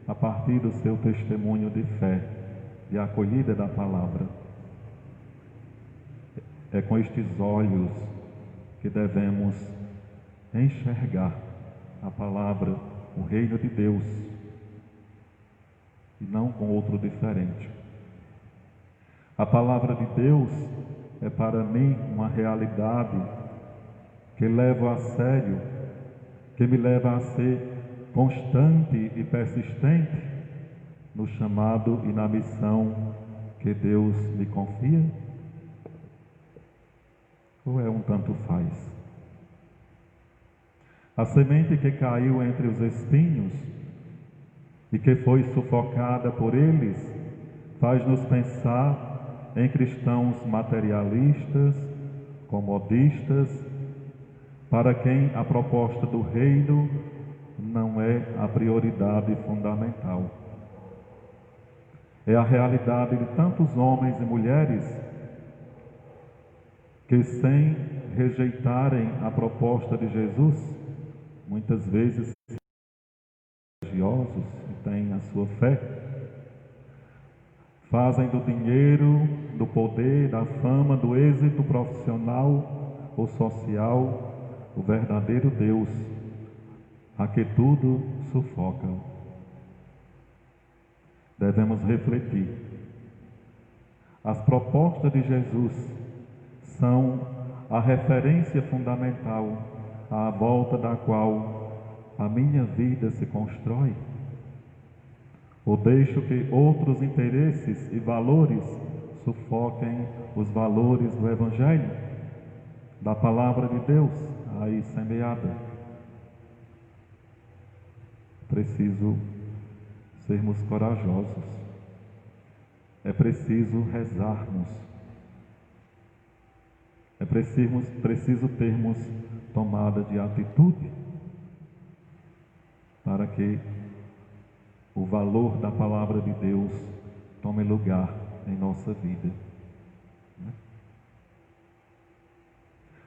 Speaker 4: a partir do seu testemunho de fé, de acolhida da palavra. É com estes olhos que devemos enxergar a palavra, o reino de Deus, e não com outro diferente. A palavra de Deus é para mim uma realidade que levo a sério, que me leva a ser constante e persistente no chamado e na missão que Deus me confia? Ou é um tanto faz? A semente que caiu entre os espinhos e que foi sufocada por eles faz-nos pensar em cristãos materialistas, comodistas, para quem a proposta do reino não é a prioridade fundamental. É a realidade de tantos homens e mulheres que, sem rejeitarem a proposta de Jesus, muitas vezes religiosos e têm a sua fé, fazem do dinheiro, do poder, da fama, do êxito profissional ou social o verdadeiro Deus, a que tudo sufocam. Devemos refletir. As propostas de Jesus são a referência fundamental à volta da qual a minha vida se constrói? Ou deixo que outros interesses e valores sufoquem os valores do Evangelho, da palavra de Deus aí semeada? Preciso sermos corajosos. É preciso rezarmos. É preciso termos tomada de atitude para que o valor da palavra de Deus tome lugar em nossa vida.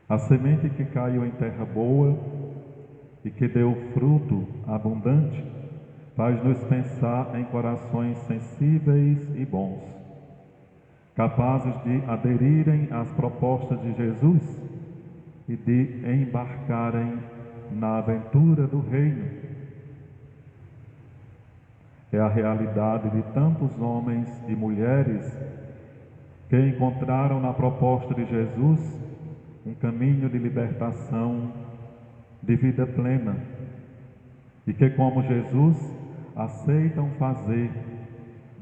Speaker 4: A semente que caiu em terra boa e que deu fruto abundante faz-nos pensar em corações sensíveis e bons, capazes de aderirem às propostas de Jesus e de embarcarem na aventura do reino. É a realidade de tantos homens e mulheres que encontraram na proposta de Jesus um caminho de libertação, de vida plena, e que, como Jesus, aceitam fazer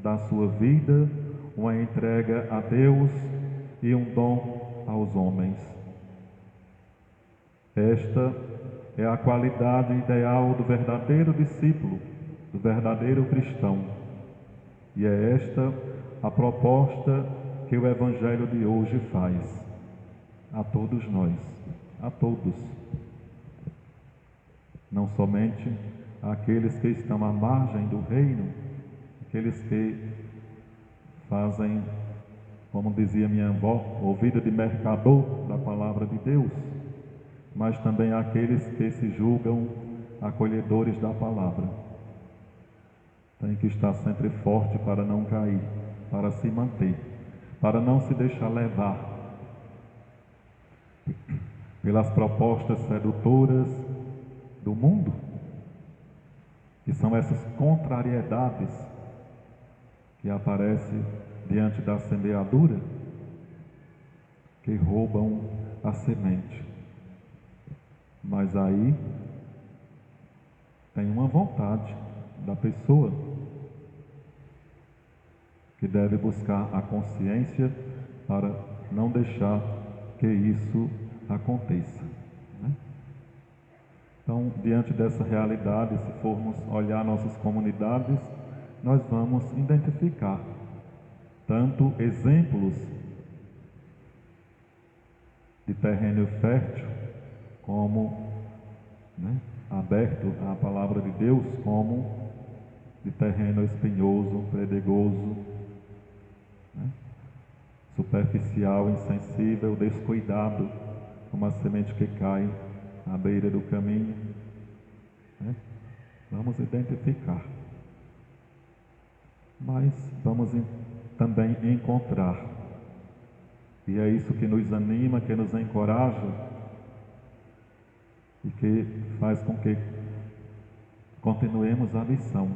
Speaker 4: da sua vida uma entrega a Deus e um dom aos homens. Esta é a qualidade ideal do verdadeiro discípulo, do verdadeiro cristão. E é esta a proposta que o Evangelho de hoje faz a todos nós, a todos. Não somente àqueles que estão à margem do reino, aqueles que fazem, como dizia minha avó, ouvido de mercador da palavra de Deus, mas também àqueles que se julgam acolhedores da palavra. Tem que estar sempre forte para não cair, para se manter, para não se deixar levar pelas propostas sedutoras do mundo, que são essas contrariedades que aparecem diante da semeadura, que roubam a semente. Mas aí tem uma vontade da pessoa que deve buscar a consciência para não deixar que isso aconteça, né? Então, diante dessa realidade, se formos olhar nossas comunidades, nós vamos identificar tanto exemplos de terreno fértil, como, né, aberto à palavra de Deus, como de terreno espinhoso, pedregoso, né, superficial, insensível, descuidado, como a semente que cai à beira do caminho, né? Vamos identificar, mas vamos também encontrar, e é isso que nos anima, que nos encoraja e que faz com que continuemos a missão,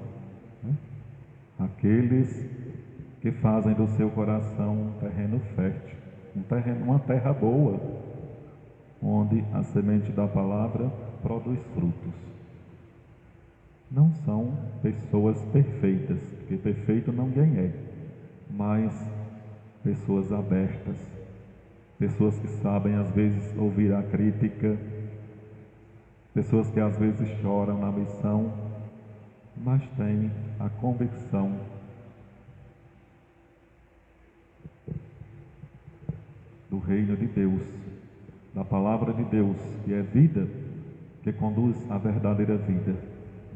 Speaker 4: né? Aqueles que fazem do seu coração um terreno fértil, uma terra boa, onde a semente da palavra produz frutos. Não são pessoas perfeitas, porque perfeito ninguém é, mas pessoas abertas, pessoas que sabem às vezes ouvir a crítica, pessoas que às vezes choram na missão, mas têm a convicção do reino de Deus, da palavra de Deus, que é vida, que conduz à verdadeira vida,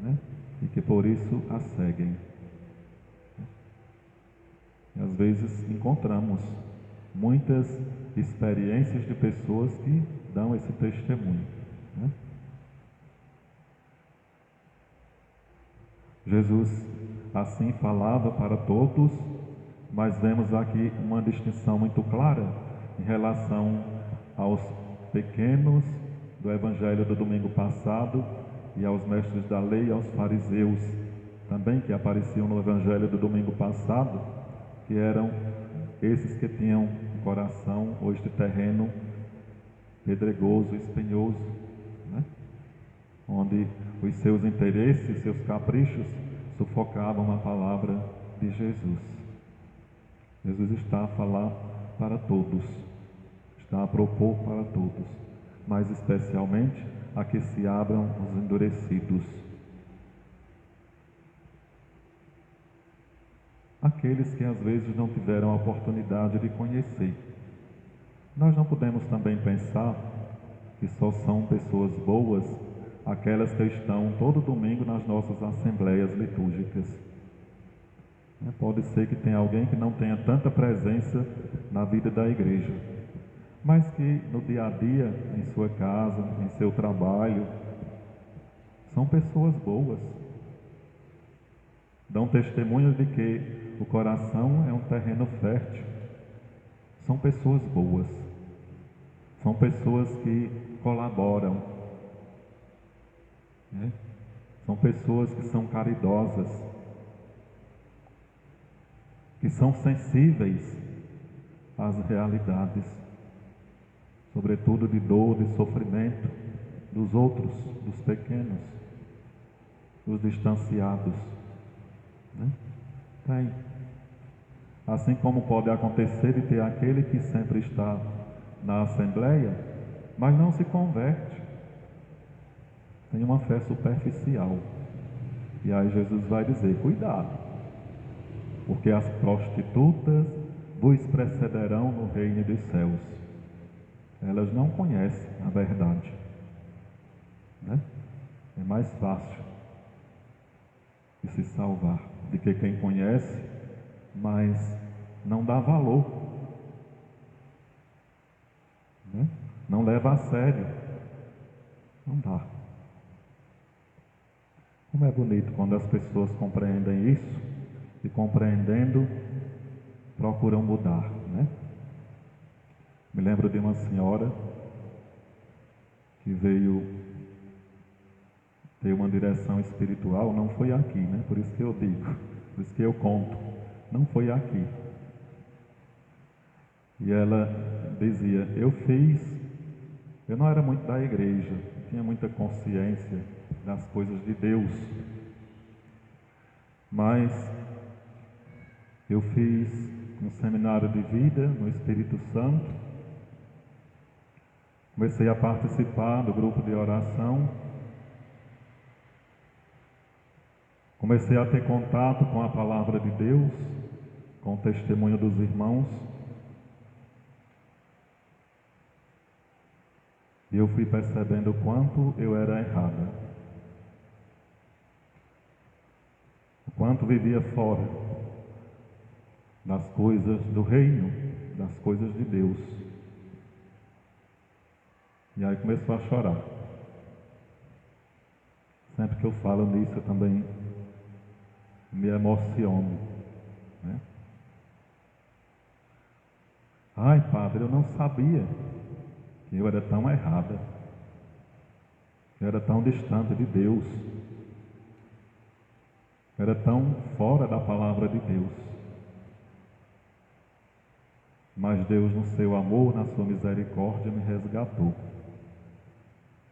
Speaker 4: né? E que por isso a seguem. E às vezes encontramos muitas experiências de pessoas que dão esse testemunho, né? Jesus assim falava para todos, mas vemos aqui uma distinção muito clara em relação aos pequenos do Evangelho do domingo passado e aos mestres da lei e aos fariseus também, que apareciam no Evangelho do domingo passado, que eram esses que tinham um coração ou este terreno pedregoso, espinhoso, né? Onde os seus interesses, seus caprichos sufocavam a palavra de Jesus. Jesus está a falar para todos, está a propor para todos, mas especialmente a que se abram os endurecidos, aqueles que às vezes não tiveram a oportunidade de conhecer. Nós não podemos também pensar que só são pessoas boas aquelas que estão todo domingo nas nossas assembleias litúrgicas. Pode ser que tenha alguém que não tenha tanta presença na vida da igreja, mas que no dia a dia, em sua casa, em seu trabalho, são pessoas boas. Dão testemunho de que o coração é um terreno fértil. São pessoas boas. São pessoas que colaboram, São pessoas que são caridosas, que são sensíveis às realidades, sobretudo de dor, de sofrimento dos outros, dos pequenos, dos distanciados, né? Tem. Assim como pode acontecer de ter aquele que sempre está na assembleia, mas não se converte, tem uma fé superficial. E aí Jesus vai dizer: cuidado, porque as prostitutas vos precederão no reino dos céus. Elas não conhecem a verdade, né? É mais fácil de se salvar do que quem conhece, mas não dá valor, né? Não leva a sério, não dá. Como é bonito quando as pessoas compreendem isso e, compreendendo, procuram mudar, né? Me lembro de uma senhora que veio ter uma direção espiritual, não foi aqui, né? Por isso que eu digo, por isso que eu conto, não foi aqui. E ela dizia: eu não era muito da igreja, não tinha muita consciência das coisas de Deus, mas eu fiz um seminário de vida no Espírito Santo, comecei a participar do grupo de oração, comecei a ter contato com a palavra de Deus, com o testemunho dos irmãos, e eu fui percebendo o quanto eu era errada, o quanto vivia fora das coisas do reino, das coisas de Deus. E aí começou a chorar. Sempre que eu falo nisso, eu também me emociono, né? Ai, padre, eu não sabia que eu era tão errada, que eu era tão distante de Deus, que eu era tão fora da palavra de Deus. Mas Deus, no seu amor, na sua misericórdia, me resgatou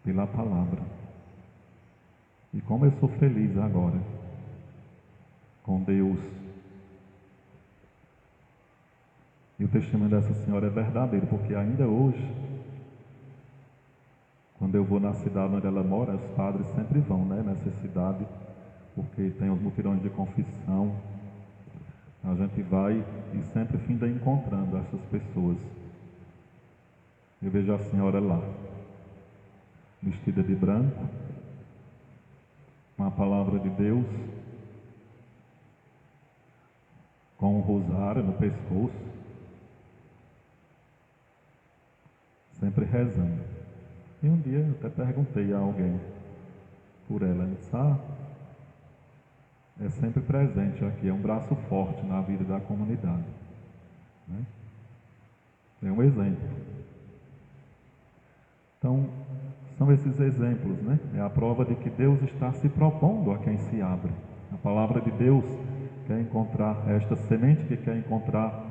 Speaker 4: pela palavra. E como eu sou feliz agora com Deus. E o testemunho dessa senhora é verdadeiro, porque ainda hoje, quando eu vou na cidade onde ela mora, os padres sempre vão, né, nessa cidade, porque tem os mutirões de confissão. A gente vai e sempre finda encontrando essas pessoas. Eu vejo a senhora lá, vestida de branco, com a palavra de Deus, com um rosário no pescoço, sempre rezando. E um dia eu até perguntei a alguém por ela, ela disse: é sempre presente aqui, é um braço forte na vida da comunidade, né? É um exemplo. Então, são esses exemplos, né? É a prova de que Deus está se propondo a quem se abre. A palavra de Deus quer encontrar esta semente que quer encontrar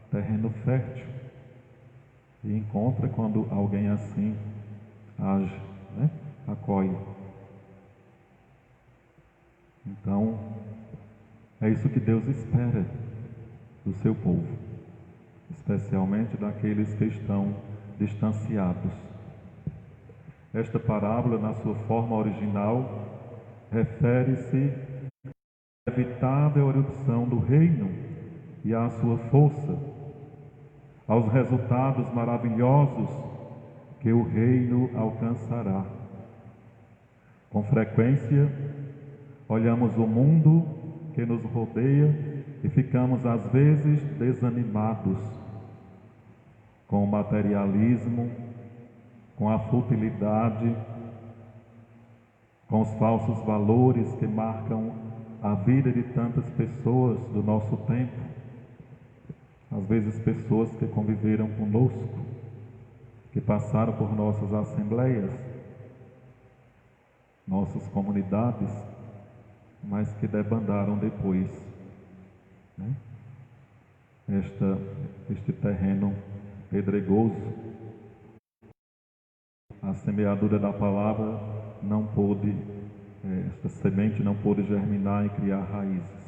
Speaker 4: terreno fértil. E encontra quando alguém assim age, né? Acolhe. Então, é isso que Deus espera do seu povo, especialmente daqueles que estão distanciados. Esta parábola, na sua forma original, refere-se à inevitável erupção do reino e à sua força, aos resultados maravilhosos que o reino alcançará. Com frequência, olhamos o mundo que nos rodeia e ficamos às vezes desanimados com o materialismo, com a futilidade, com os falsos valores que marcam a vida de tantas pessoas do nosso tempo. Às vezes pessoas que conviveram conosco, que passaram por nossas assembleias. nossas comunidades, mas que debandaram depois, né? Este terreno pedregoso, a semeadura da palavra não pôde, esta semente não pôde germinar e criar raízes.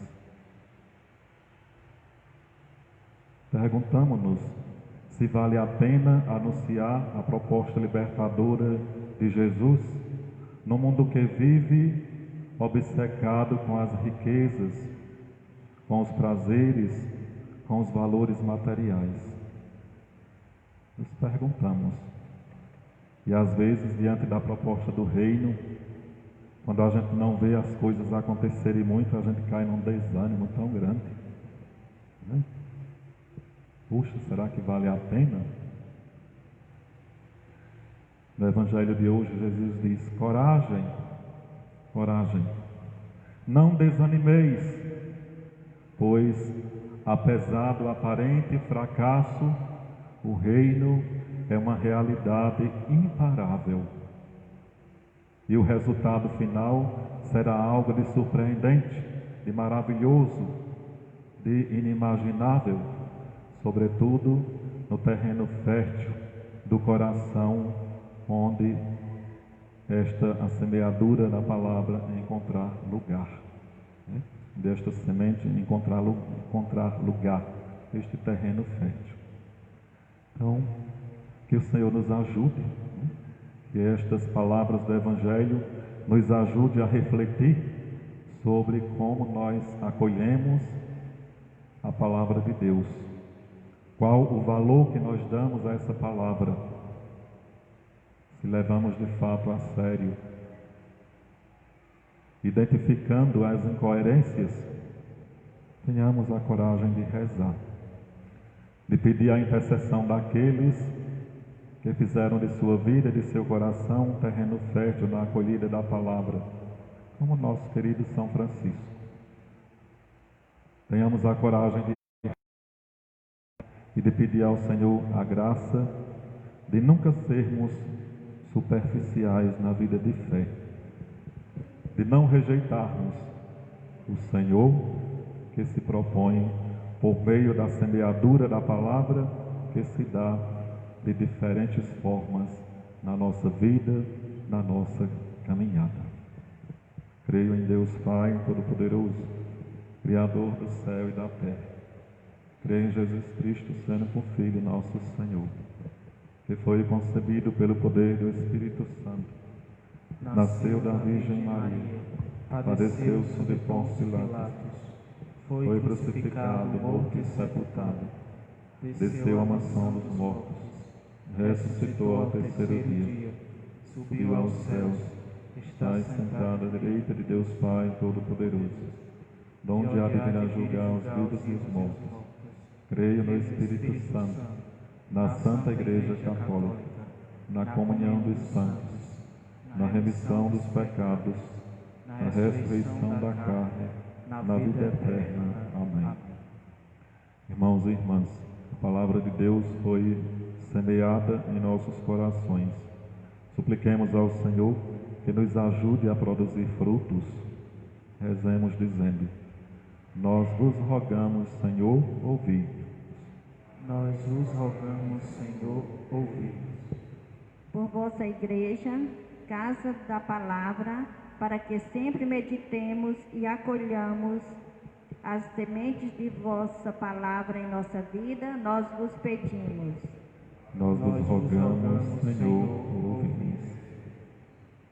Speaker 4: Perguntamos-nos se vale a pena anunciar a proposta libertadora de Jesus no mundo que vive obcecado com as riquezas, com os prazeres, com os valores materiais. Nos perguntamos. E às vezes, diante da proposta do reino, quando a gente não vê as coisas acontecerem muito, a gente cai num desânimo tão grande, né? Puxa, será que vale a pena? No Evangelho de hoje, Jesus diz: coragem, coragem, não desanimeis, pois, apesar do aparente fracasso, o reino é uma realidade imparável. E o resultado final será algo de surpreendente, de maravilhoso, de inimaginável, sobretudo no terreno fértil do coração, onde a semeadura da palavra encontrar lugar, né? Desta semente encontrar lugar, este terreno fértil. Então, que o Senhor nos ajude, né? Que estas palavras do Evangelho nos ajude a refletir sobre como nós acolhemos a palavra de Deus. Qual o valor que nós damos a essa palavra? Se levamos de fato a sério, identificando as incoerências, tenhamos a coragem de rezar, de pedir a intercessão daqueles que fizeram de sua vida e de seu coração um terreno fértil na acolhida da palavra, como nosso querido São Francisco. Tenhamos a coragem de pedir ao Senhor a graça de nunca sermos superficiais na vida de fé, de não rejeitarmos o Senhor que se propõe por meio da semeadura da palavra que se dá de diferentes formas na nossa vida, na nossa caminhada. Creio em Deus Pai Todo-Poderoso, Criador do céu e da terra. Creio em Jesus Cristo, seu Filho, nosso Senhor, que foi concebido pelo poder do Espírito Santo, nasceu da Virgem Maria, padeceu sob Pôncio Pilatos, foi crucificado, morto e sepultado, desceu à mansão dos mortos, ressuscitou ao terceiro dia, subiu aos céus, está sentado à direita de Deus Pai Todo-Poderoso, donde há de vir a julgar os vivos e os mortos. Creio no Espírito Santo, na Santa Igreja Católica, na comunhão dos santos, na remissão dos pecados, na ressurreição da carne, na vida eterna. Amém. Irmãos e irmãs, a palavra de Deus foi semeada em nossos corações. Supliquemos ao Senhor que nos ajude a produzir frutos. Rezemos dizendo: nós vos rogamos, Senhor, ouvi.
Speaker 3: Nós vos rogamos, Senhor, ouvi.
Speaker 2: Por vossa igreja, casa da palavra, para que sempre meditemos e acolhamos as sementes de vossa palavra em nossa vida, nós vos pedimos.
Speaker 4: Nós vos rogamos, Senhor, ouvi.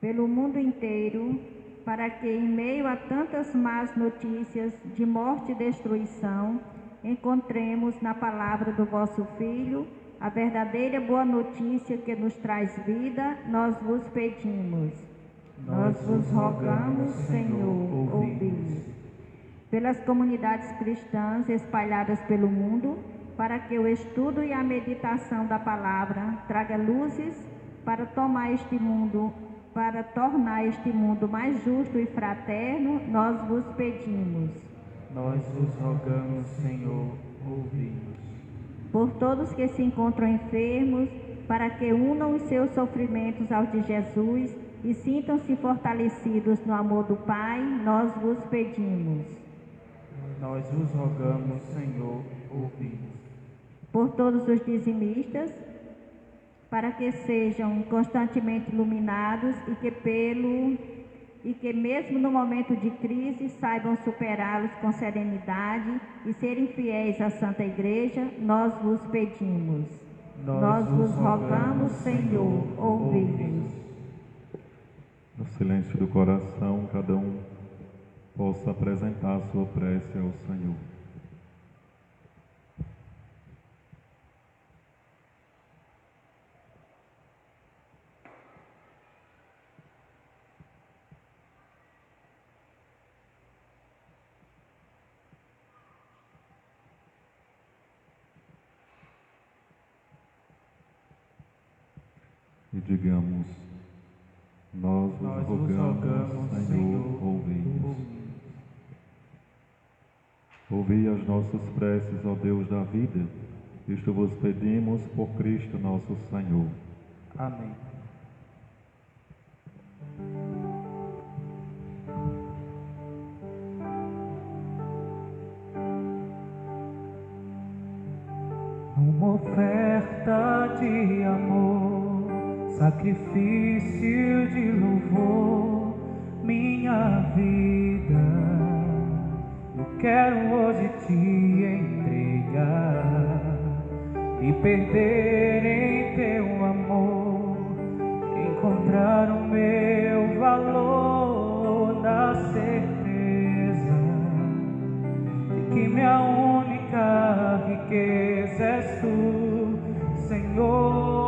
Speaker 2: Pelo mundo inteiro, para que em meio a tantas más notícias de morte e destruição, encontremos na palavra do vosso Filho a verdadeira boa notícia que nos traz vida, nós vos pedimos. Nós vos rogamos, Senhor, ouvi. Pelas comunidades cristãs espalhadas pelo mundo, para que o estudo e a meditação da palavra traga luzes para tornar este mundo mais justo e fraterno, nós vos pedimos.
Speaker 3: Nós vos rogamos, Senhor, ouvi-nos.
Speaker 2: Por todos que se encontram enfermos, para que unam os seus sofrimentos aos de Jesus, e sintam-se fortalecidos no amor do Pai, nós vos pedimos.
Speaker 3: Nós vos rogamos, Senhor, ouvi-nos.
Speaker 2: Por todos os dizimistas, para que sejam constantemente iluminados e que mesmo no momento de crise saibam superá-los com serenidade e serem fiéis à Santa Igreja, nós vos pedimos. Nós vos rogamos, Senhor, ouvi-nos.
Speaker 4: No silêncio do coração, cada um possa apresentar a sua prece ao Senhor. E digamos: nós vos rogamos, Senhor, ouvi-nos. Ouvi as nossas preces, ó Deus da vida. Isto vos pedimos por Cristo nosso Senhor.
Speaker 3: Amém. Uma oferta de amor, sacrifício de louvor, minha vida, eu quero hoje te entregar, me perder em teu amor, encontrar o meu valor na certeza de que minha única riqueza és tu, Senhor.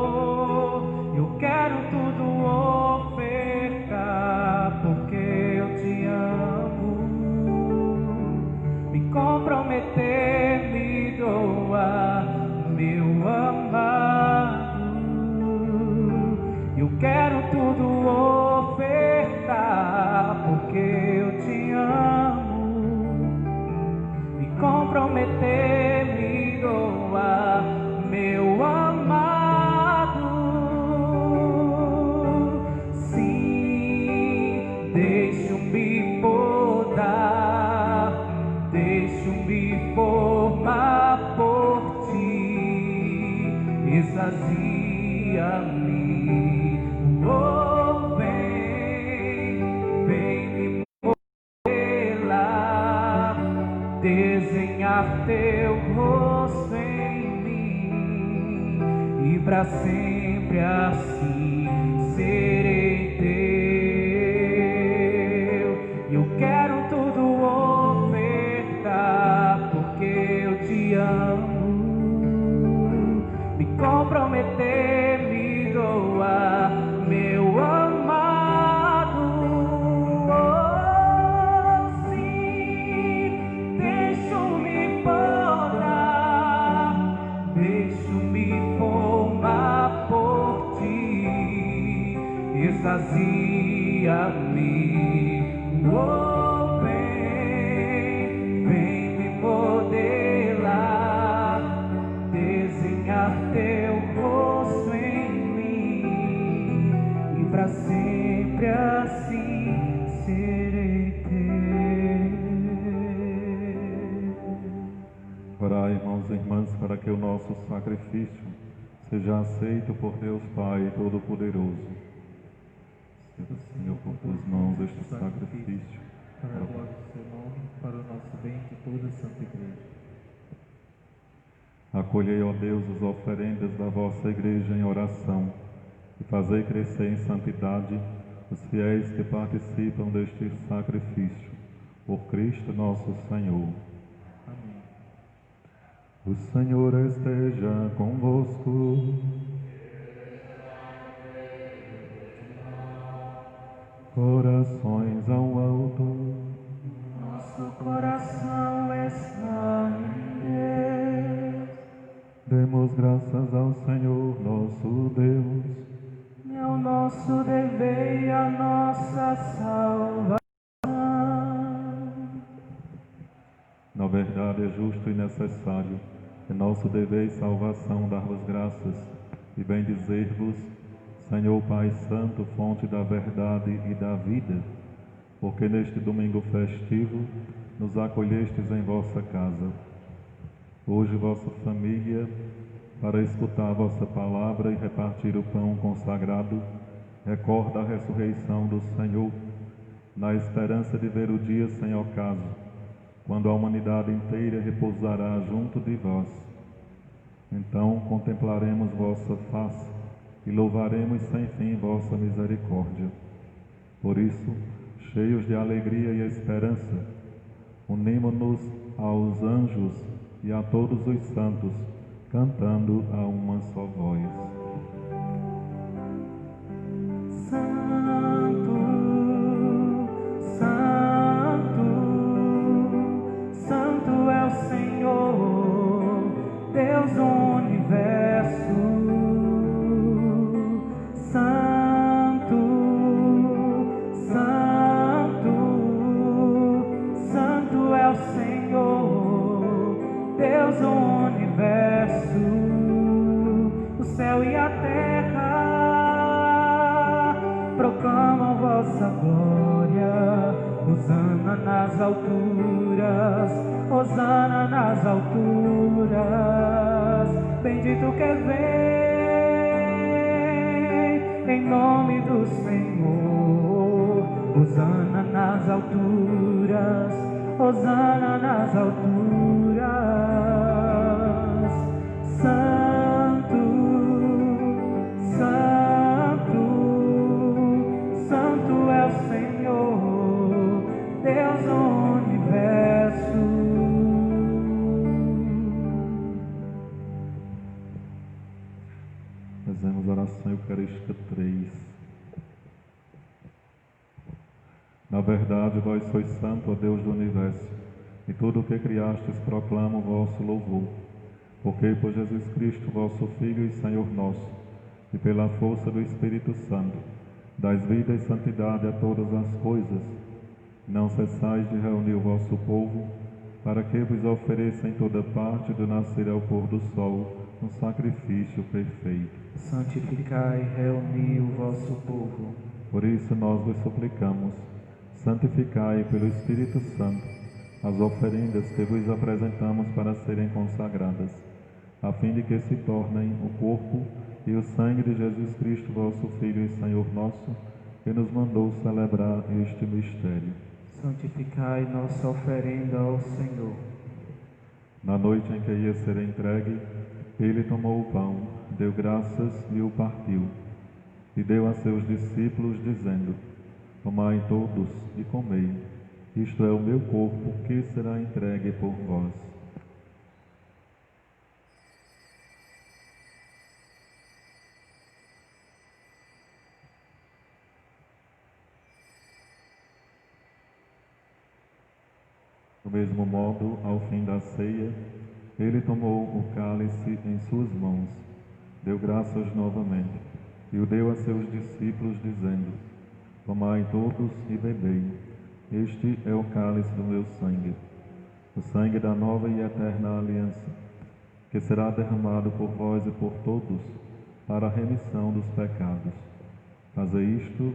Speaker 3: Eu quero tudo ofertar, porque eu te amo, me comprometer, me doar, meu amado. Eu quero tudo ofertar, porque eu te amo, me comprometer, me doar, meu amado. Sim, deixo-me podar, deixo-me formar por ti, exasia-me. Oh, vem me modelar, desenhar teu rosto em mim, e para sempre assim serei teu. Eu quero tudo ofertar, porque eu te amo, me comprometer, me doar, meu amado. Oh, sim, deixo-me podar, deixo-me formar por ti, exasia-me. Oh, vem me modelar, desenhar teu rosto em mim, e para sempre assim serei teu.
Speaker 4: Orai, irmãos e irmãs, para que o nosso sacrifício seja aceito por Deus Pai Todo-Poderoso. Receba, Senhor, por tuas mãos este sacrifício,
Speaker 3: para a glória do seu nome, para o nosso bem de toda a Santa Igreja.
Speaker 4: Acolhei, ó Deus, as oferendas da vossa Igreja em oração e fazei crescer em santidade os fiéis que participam deste sacrifício. Por Cristo nosso Senhor.
Speaker 3: Amém.
Speaker 4: O Senhor esteja convosco. Corações ao alto.
Speaker 3: Nosso coração está em Deus.
Speaker 4: Demos graças ao Senhor nosso Deus.
Speaker 3: É o nosso dever e a nossa salvação.
Speaker 4: Na verdade, é justo e necessário, é nosso dever e salvação dar-vos graças e bendizer-vos, Senhor Pai Santo, fonte da verdade e da vida, porque neste domingo festivo nos acolhestes em vossa casa. Hoje vossa família, para escutar a vossa palavra e repartir o pão consagrado, recorda a ressurreição do Senhor, na esperança de ver o dia sem ocaso, quando a humanidade inteira repousará junto de vós. Então contemplaremos vossa face e louvaremos sem fim vossa misericórdia. Por isso, cheios de alegria e esperança, unimo-nos aos anjos e a todos os santos, cantando a uma só voz.
Speaker 3: Santo, Santo, Santo é o Senhor, Deus do universo. Santo, Santo, Santo é o Senhor, Deus do universo. O céu e a terra proclamam vossa glória. Hosana nas alturas, Hosana nas alturas. Bendito que vem em nome do Senhor. Hosana nas alturas, Hosana nas alturas. Santo, Santo, Santo é o Senhor, Deus do universo.
Speaker 4: Fazemos a oração eucarística 3. Na verdade, vós sois santo, ó Deus do universo, e tudo o que criastes proclama o vosso louvor. Porque por Jesus Cristo, vosso Filho e Senhor nosso, e pela força do Espírito Santo, dais vida e santidade a todas as coisas, não cessais de reunir o vosso povo, para que vos ofereça em toda parte, do nascer ao pôr do sol, um sacrifício perfeito.
Speaker 3: Santificai e reuni o vosso povo.
Speaker 4: Por isso nós vos suplicamos, santificai pelo Espírito Santo as oferendas que vos apresentamos para serem consagradas, a fim de que se tornem o corpo e o sangue de Jesus Cristo, vosso Filho e Senhor nosso, que nos mandou celebrar este mistério.
Speaker 3: Santificai nossa oferenda ao Senhor.
Speaker 4: Na noite em que ia ser entregue, ele tomou o pão, deu graças e o partiu, e deu a seus discípulos, dizendo: Tomai todos e comei, isto é o meu corpo que será entregue por vós. Do mesmo modo, ao fim da ceia, ele tomou o cálice em suas mãos, deu graças novamente, e o deu a seus discípulos, dizendo: Tomai todos e bebei, este é o cálice do meu sangue, o sangue da nova e eterna aliança, que será derramado por vós e por todos, para a remissão dos pecados. Fazei isto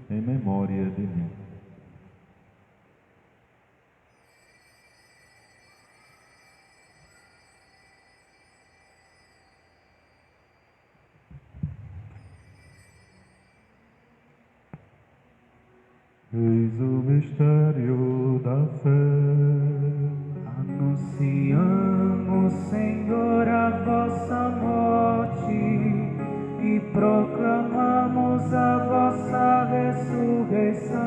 Speaker 4: em memória de mim. Eis o mistério da fé.
Speaker 3: Anunciamos, Senhor, a vossa morte e proclamamos a vossa ressurreição.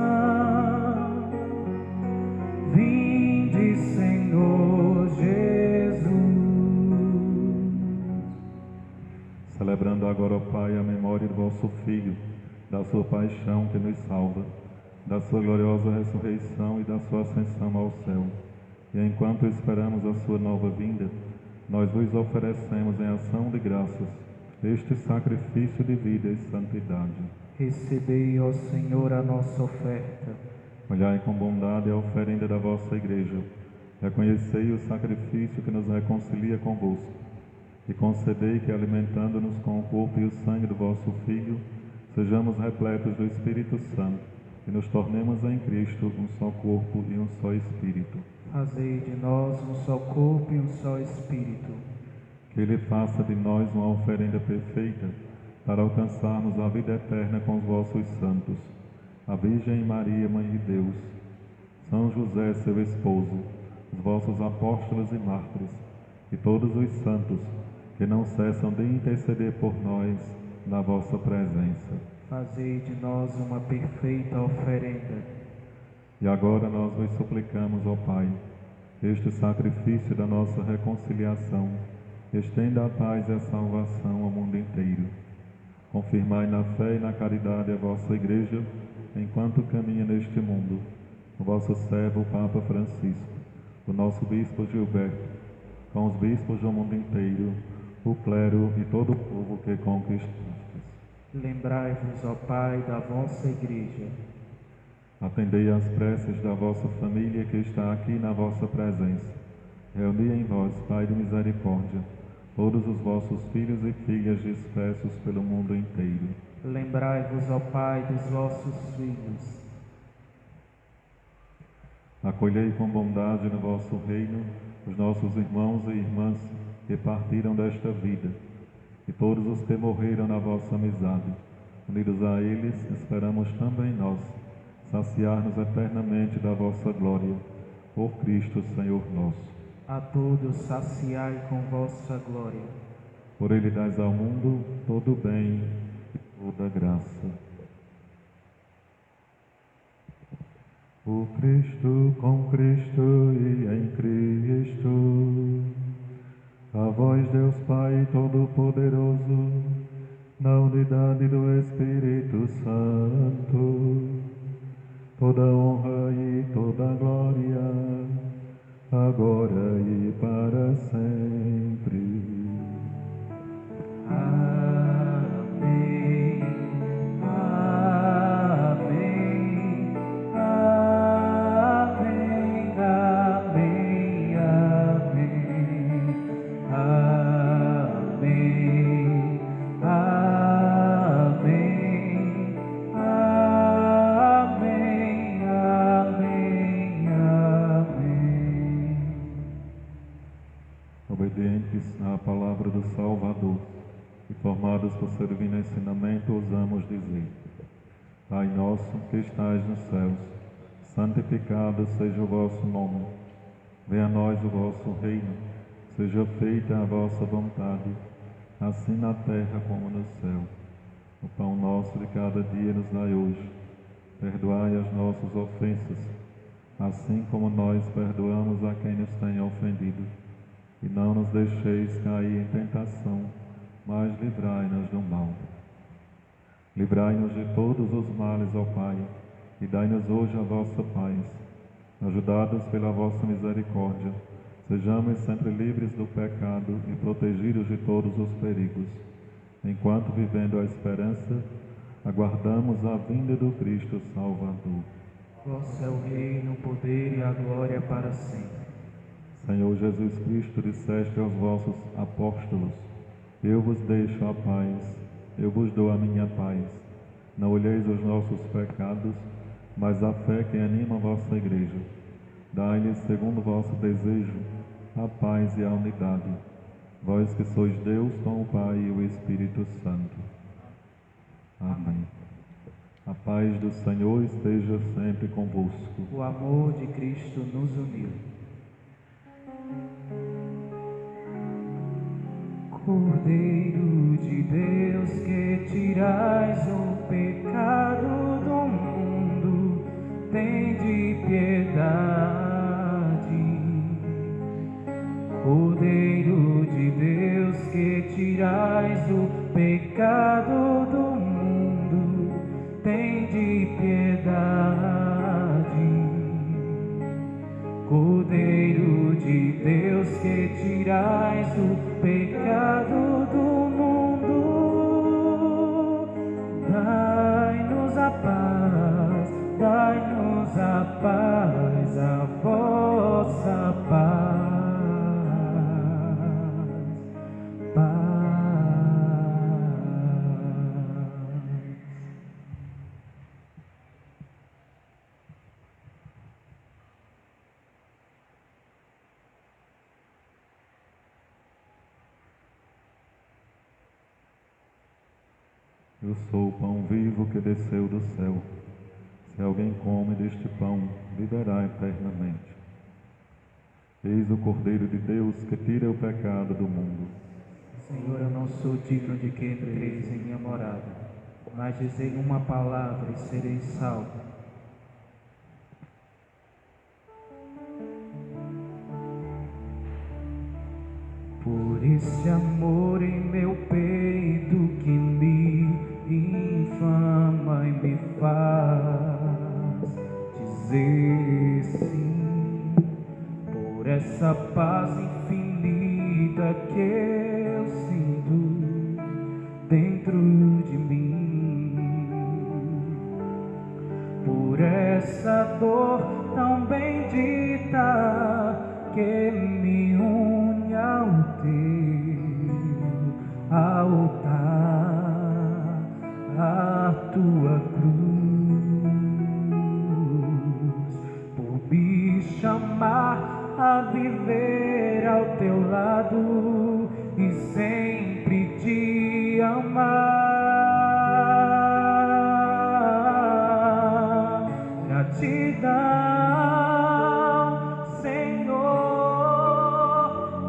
Speaker 3: Vinde, Senhor Jesus.
Speaker 4: Celebrando agora, ó Pai, a memória do vosso Filho, da sua paixão que nos salva, da sua gloriosa ressurreição e da sua ascensão ao céu. E enquanto esperamos a sua nova vinda, nós vos oferecemos em ação de graças este sacrifício de vida e santidade.
Speaker 3: Recebei, ó Senhor, a nossa oferta.
Speaker 4: Olhai com bondade a oferenda da vossa Igreja. Reconhecei o sacrifício que nos reconcilia convosco. E concedei que, alimentando-nos com o corpo e o sangue do vosso Filho, sejamos repletos do Espírito Santo e nos tornemos em Cristo um só corpo e um só Espírito.
Speaker 3: Fazei de nós um só corpo e um só Espírito.
Speaker 4: Que Ele faça de nós uma oferenda perfeita para alcançarmos a vida eterna com os vossos santos, a Virgem Maria, Mãe de Deus, São José, seu esposo, os vossos apóstolos e mártires, e todos os santos que não cessam de interceder por nós na vossa presença.
Speaker 3: Fazei de nós uma perfeita oferenda.
Speaker 4: E agora nós vos suplicamos, ó Pai, este sacrifício da nossa reconciliação, estenda a paz e a salvação ao mundo inteiro. Confirmai na fé e na caridade a vossa Igreja, enquanto caminha neste mundo, o vosso servo, o Papa Francisco, o nosso Bispo Gilberto, com os bispos do mundo inteiro, o clero e todo o povo que conquistastes.
Speaker 3: Lembrai-vos, ó Pai, da vossa Igreja.
Speaker 4: Atendei às preces da vossa família que está aqui na vossa presença. Reuni em vós, Pai de misericórdia, todos os vossos filhos e filhas dispersos pelo mundo inteiro.
Speaker 3: Lembrai-vos, ó Pai, dos vossos filhos.
Speaker 4: Acolhei com bondade no vosso reino os nossos irmãos e irmãs que partiram desta vida, e todos os que morreram na vossa amizade. Unidos a eles, esperamos também nós saciar-nos eternamente da vossa glória, por Cristo, Senhor nosso.
Speaker 3: A todos saciai com vossa glória.
Speaker 4: Por Ele dais ao mundo todo o bem e toda a graça. Por Cristo, com Cristo e em Cristo, a vós, Deus Pai Todo-Poderoso, na unidade do Espírito Santo, toda honra e toda glória, agora e para sempre.
Speaker 3: Amém. Amém. Amém. Amém. Amém. Amém.
Speaker 4: Obedientes à palavra do Salvador e formados por seu divino ensinamento, ousamos dizer: Pai nosso que estais nos céus, santificado seja o vosso nome. Venha a nós o vosso reino, seja feita a vossa vontade, assim na terra como no céu. O pão nosso de cada dia nos dai hoje. Perdoai as nossas ofensas, assim como nós perdoamos a quem nos tem ofendido. E não nos deixeis cair em tentação, mas livrai-nos do mal. Livrai-nos de todos os males, ó Pai, e dai-nos hoje a vossa paz. Ajudados pela vossa misericórdia, sejamos sempre livres do pecado e protegidos de todos os perigos, enquanto, vivendo a esperança, aguardamos a vinda do Cristo Salvador.
Speaker 3: Vosso é o reino, o poder e a glória para sempre.
Speaker 4: Senhor Jesus Cristo, disseste aos vossos apóstolos: Eu vos deixo a paz, eu vos dou a minha paz. Não olheis os nossos pecados, mas a fé que anima a vossa Igreja. Dai-lhes, segundo o vosso desejo, a paz e a unidade. Vós que sois Deus com o Pai e o Espírito Santo. Amém. A paz do Senhor esteja sempre convosco.
Speaker 3: O amor de Cristo nos uniu. Cordeiro de Deus, que tirais o pecado do mundo, tende piedade. Cordeiro de Deus, que tirais o pecado do mundo, tende piedade. Cordeiro de Deus, que tirais o pecado do mundo, dai-nos a paz, dai-nos a paz, a vossa paz. Paz.
Speaker 4: Eu sou o pão vivo que desceu do céu. Se alguém come deste pão, viverá eternamente. Eis o Cordeiro de Deus que tira o pecado do mundo.
Speaker 3: Senhor, eu não sou digno de que entreis em minha morada, mas dizei uma palavra e serei salvo. Por esse amor em meu peito que me inflama e me faz dizer sim, por essa paz infinita que eu sinto dentro de mim, por essa dor tão bendita que me une ao teu altar, a tua cruz, por me chamar a viver ao teu lado e sempre te amar. Gratidão, Senhor,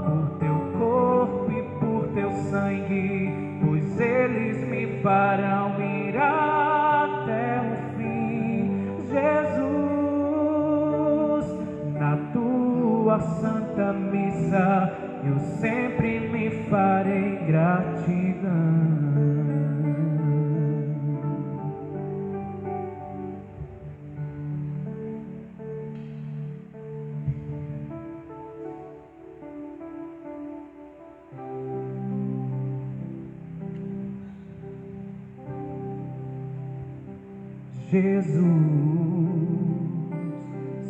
Speaker 3: por teu corpo e por teu sangue, pois eles me farão ir até o fim. Jesus, na tua santa missa, eu sempre me farei gratidão. Jesus,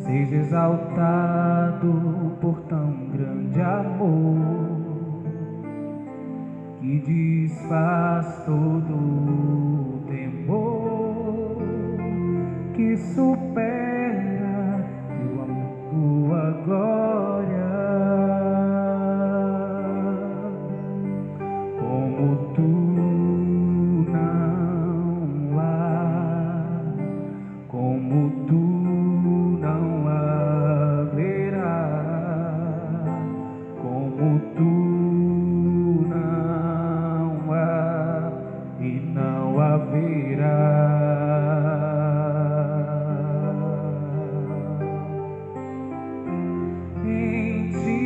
Speaker 3: seja exaltado por tão grande amor que desfaz todo o temor, que supera teu amor, tua glória. Como tu não há, como tu não haverá, como tu não há e não haverá. Em ti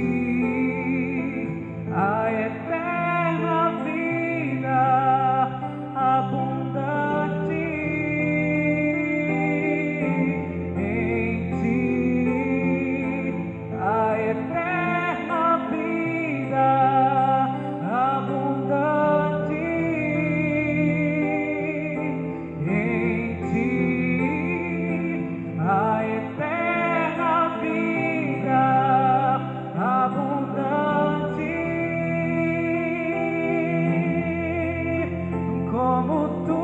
Speaker 3: a eterna vida abundante. Em ti a eterna vida abundante. Em ti a eterna vida abundante. Como tu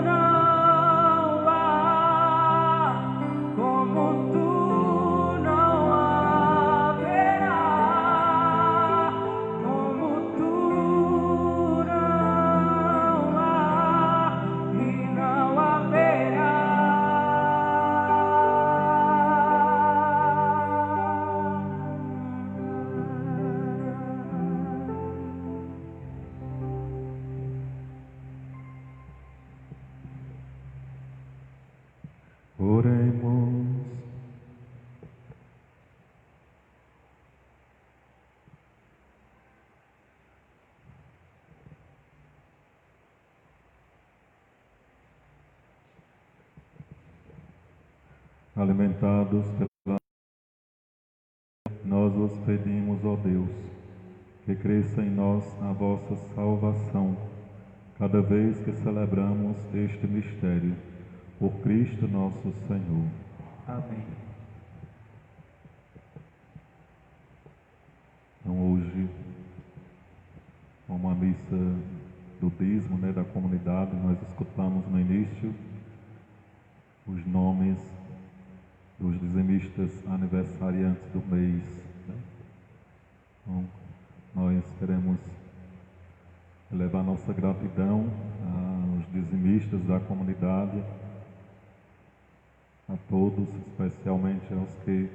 Speaker 3: não há, como tu não haverá, como tu não há e não haverá.
Speaker 4: Oremos. Alimentados pela nós vos pedimos, ó Deus, que cresça em nós a vossa salvação, cada vez que celebramos este mistério. Por Cristo nosso Senhor.
Speaker 3: Amém.
Speaker 4: Então hoje, como a missa do dízimo, da comunidade, nós escutamos no início os nomes dos dizimistas aniversariantes do mês. Então, nós queremos elevar nossa gratidão a dizimistas da comunidade, a todos, especialmente aos que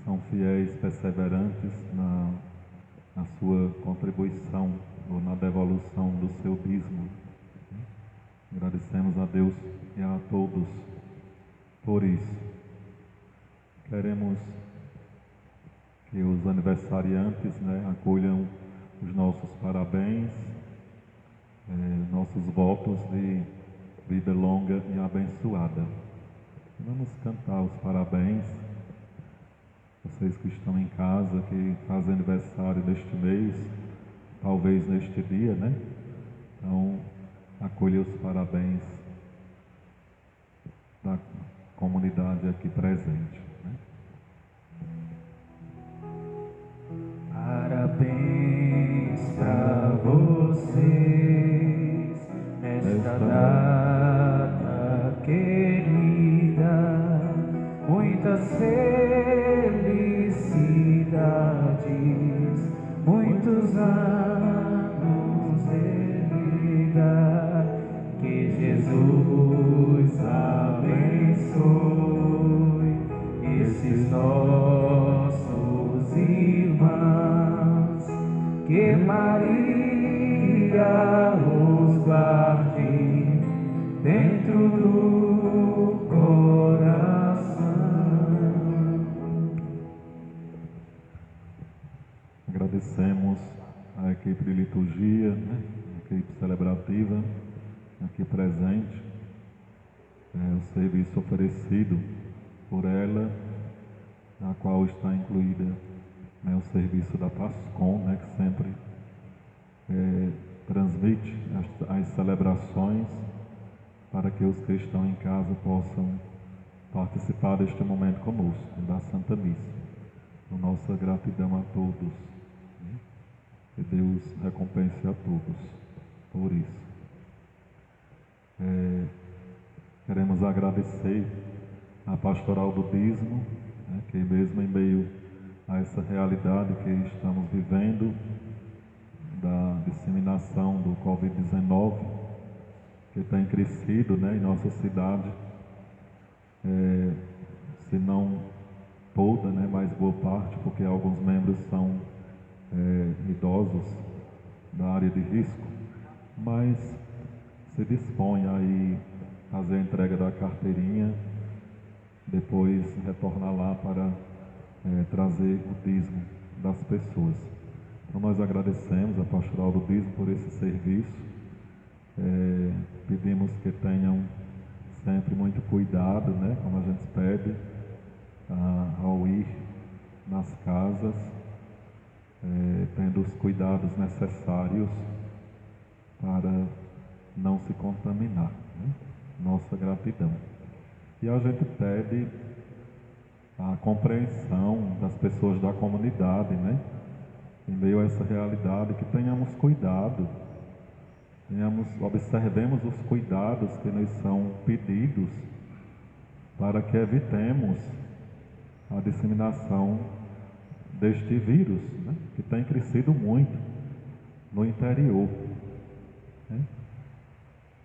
Speaker 4: são fiéis, perseverantes na sua contribuição ou na devolução do seu dízimo. Agradecemos a Deus e a todos por isso. Queremos que os aniversariantes, acolham os nossos parabéns, nossos votos de vida longa e abençoada. Vamos cantar os parabéns. Vocês que estão em casa, que fazem aniversário deste mês, talvez neste dia, Então, acolha os parabéns da comunidade aqui presente.
Speaker 3: Parabéns para vocês nesta data querida. Muitas felicidades, muitos anos de vida, que Jesus abençoe esses nossos irmãos, que Maria os guarde dentro do coração.
Speaker 4: Agradecemos a equipe de liturgia, a equipe celebrativa aqui presente, o serviço oferecido por ela, na qual está incluída o serviço da PASCOM, que sempre transmite as celebrações para que os que estão em casa possam participar deste momento conosco, da Santa Missa. Nossa gratidão a todos. Que Deus recompense a todos por isso. Queremos agradecer a Pastoral do Dízimo, que mesmo em meio a essa realidade que estamos vivendo, da disseminação do Covid-19, que tem crescido em nossa cidade, se não toda, mas boa parte, porque alguns membros são idosos da área de risco, mas se dispõe a ir fazer a entrega da carteirinha, depois retornar lá para trazer o dízimo das pessoas. Então nós agradecemos a Pastoral do Dízimo por esse serviço, pedimos que tenham sempre muito cuidado, como a gente pede, ao ir nas casas, tendo os cuidados necessários para não se contaminar. Nossa gratidão. E a gente pede a compreensão das pessoas da comunidade, em meio a essa realidade, que tenhamos cuidado, observemos os cuidados que nos são pedidos para que evitemos a disseminação deste vírus, que tem crescido muito no interior.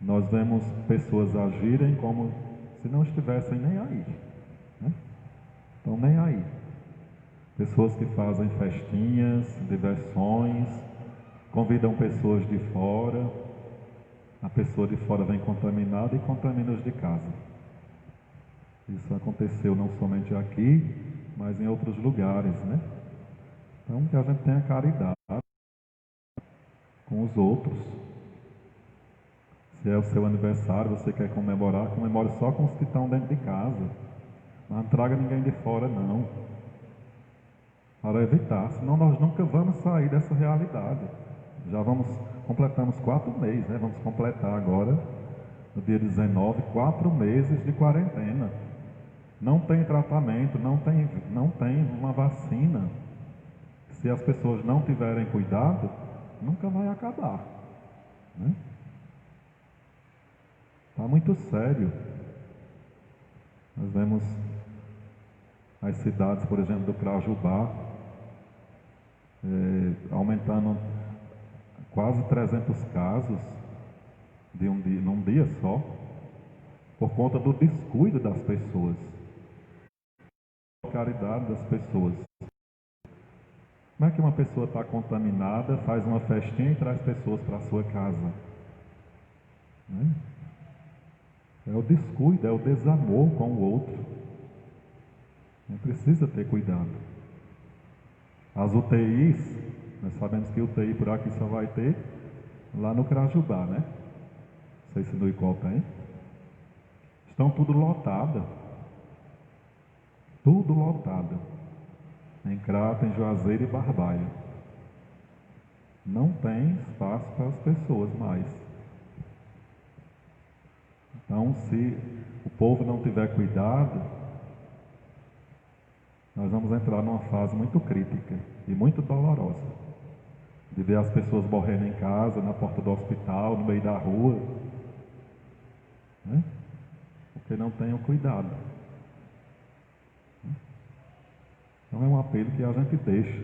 Speaker 4: Nós vemos pessoas agirem como se não estivessem nem aí. Estão nem aí. Pessoas que fazem festinhas, diversões, convidam pessoas de fora, a pessoa de fora vem contaminada e contamina os de casa. Isso aconteceu não somente aqui, mas em outros lugares, Então, que a gente tenha caridade com os outros. Se é o seu aniversário, você quer comemorar, comemore só com os que estão dentro de casa. Não traga ninguém de fora, não. Para evitar, senão nós nunca vamos sair dessa realidade. Completamos 4 meses, Vamos completar agora, no dia 19, 4 meses de quarentena. Não tem tratamento, não tem uma vacina. Se as pessoas não tiverem cuidado, nunca vai acabar. Está muito sério. Nós vemos as cidades, por exemplo, do Crajubá, aumentando quase 300 casos num dia só, por conta do descuido das pessoas, da caridade das pessoas. Como é que uma pessoa está contaminada, faz uma festinha e traz pessoas para a sua casa? Né? É o descuido, é o desamor com o outro. Precisa ter cuidado. As UTIs, nós sabemos que UTI por aqui só vai ter lá no Crajubá, né? Não sei se no Icó tem. Estão tudo lotadas. Tudo lotado. Em Crato, em Juazeiro e Barbalha. Não tem espaço para as pessoas mais. Então, se o povo não tiver cuidado, nós vamos entrar numa fase muito crítica e muito dolorosa. De ver as pessoas morrendo em casa, na porta do hospital, no meio da rua. Né? Porque não tenham cuidado. Então é um apelo que a gente deixa.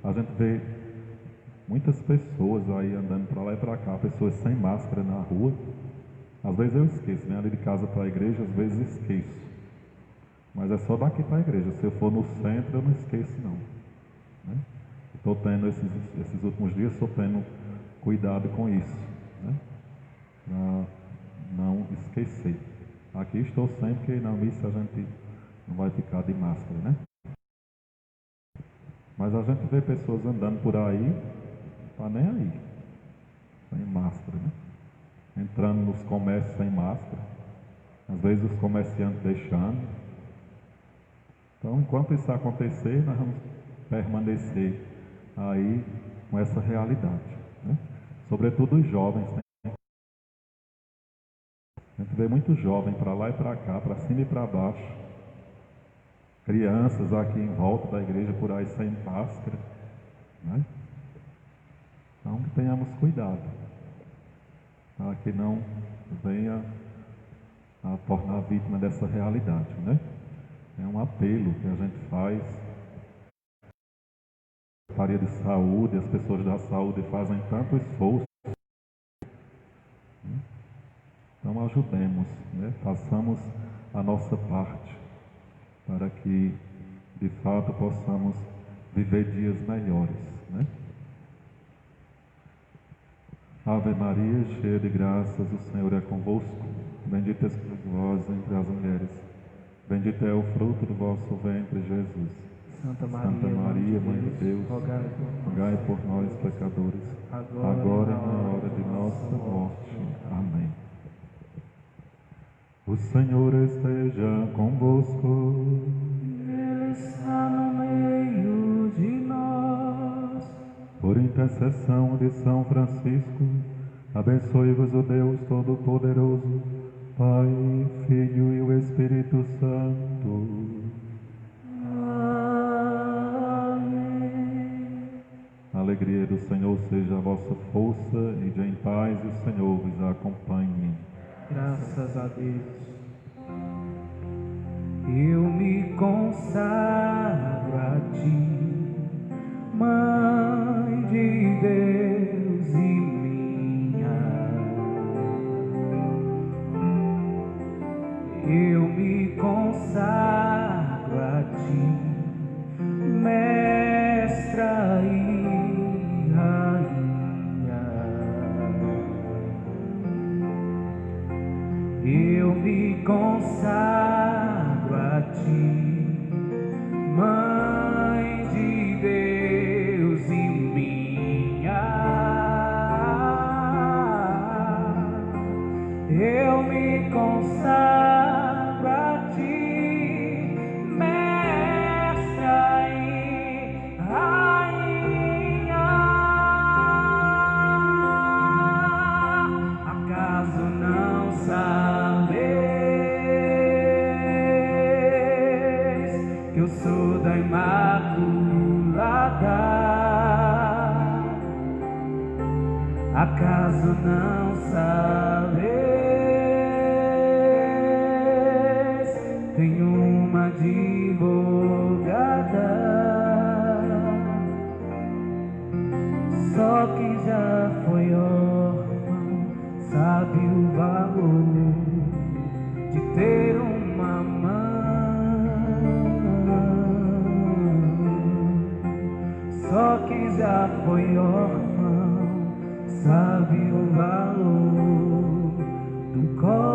Speaker 4: A gente vê muitas pessoas aí andando para lá e para cá, pessoas sem máscara na rua. Às vezes eu esqueço, venho ali de casa para a igreja, às vezes esqueço. Mas é só daqui para a igreja. Se eu for no centro, eu não esqueço não. Né? Estou tendo esses últimos dias, estou tendo cuidado com isso. Né? Para não esquecer. Aqui estou sempre, porque na missa a gente não vai ficar de máscara, né? Mas a gente vê pessoas andando por aí, está nem aí, sem máscara, né? Entrando nos comércios sem máscara, às vezes os comerciantes deixando. Então, enquanto isso acontecer, nós vamos permanecer aí com essa realidade, né? Sobretudo os jovens, né? A gente vê muito jovem para lá e para cá, para cima e para baixo. Crianças aqui em volta da igreja por aí sem máscara, né? Então que tenhamos cuidado, para que não venha a tornar vítima dessa realidade, né? É um apelo que a gente faz. A Secretaria de Saúde, as pessoas da saúde fazem tanto esforço. Então ajudemos, né? Façamos a nossa parte, para que, de fato, possamos viver dias melhores, né? Ave Maria, cheia de graças, o Senhor é convosco. Bendita és vós entre as mulheres. Bendito é o fruto do vosso ventre, Jesus.
Speaker 3: Santa
Speaker 4: Maria, Mãe de Deus, rogai por nós, pecadores, agora e na hora de nossa morte. Amém. O Senhor esteja convosco.
Speaker 3: Ele está no meio de nós.
Speaker 4: Por intercessão de São Francisco, abençoe-vos o Deus Todo-Poderoso, Pai, Filho e o Espírito Santo.
Speaker 3: Amém.
Speaker 4: A alegria do Senhor seja a vossa força, e de em paz o Senhor vos acompanhe.
Speaker 3: Graças a Deus. Eu me consagro a ti, Mãe de Deus e minha. Eu me consagro a ti, Mestra e Rainha. Eu me consagro a ti, Mãe de Deus e minha. Eu me consagro a ti, Mestra e Rainha. Acaso não sabeis que eu sou da Imaculada? Acaso não sabeis? Tenho uma advogada, só quem já foi órfão sabe Só quem já foi órfão sabe o valor do coração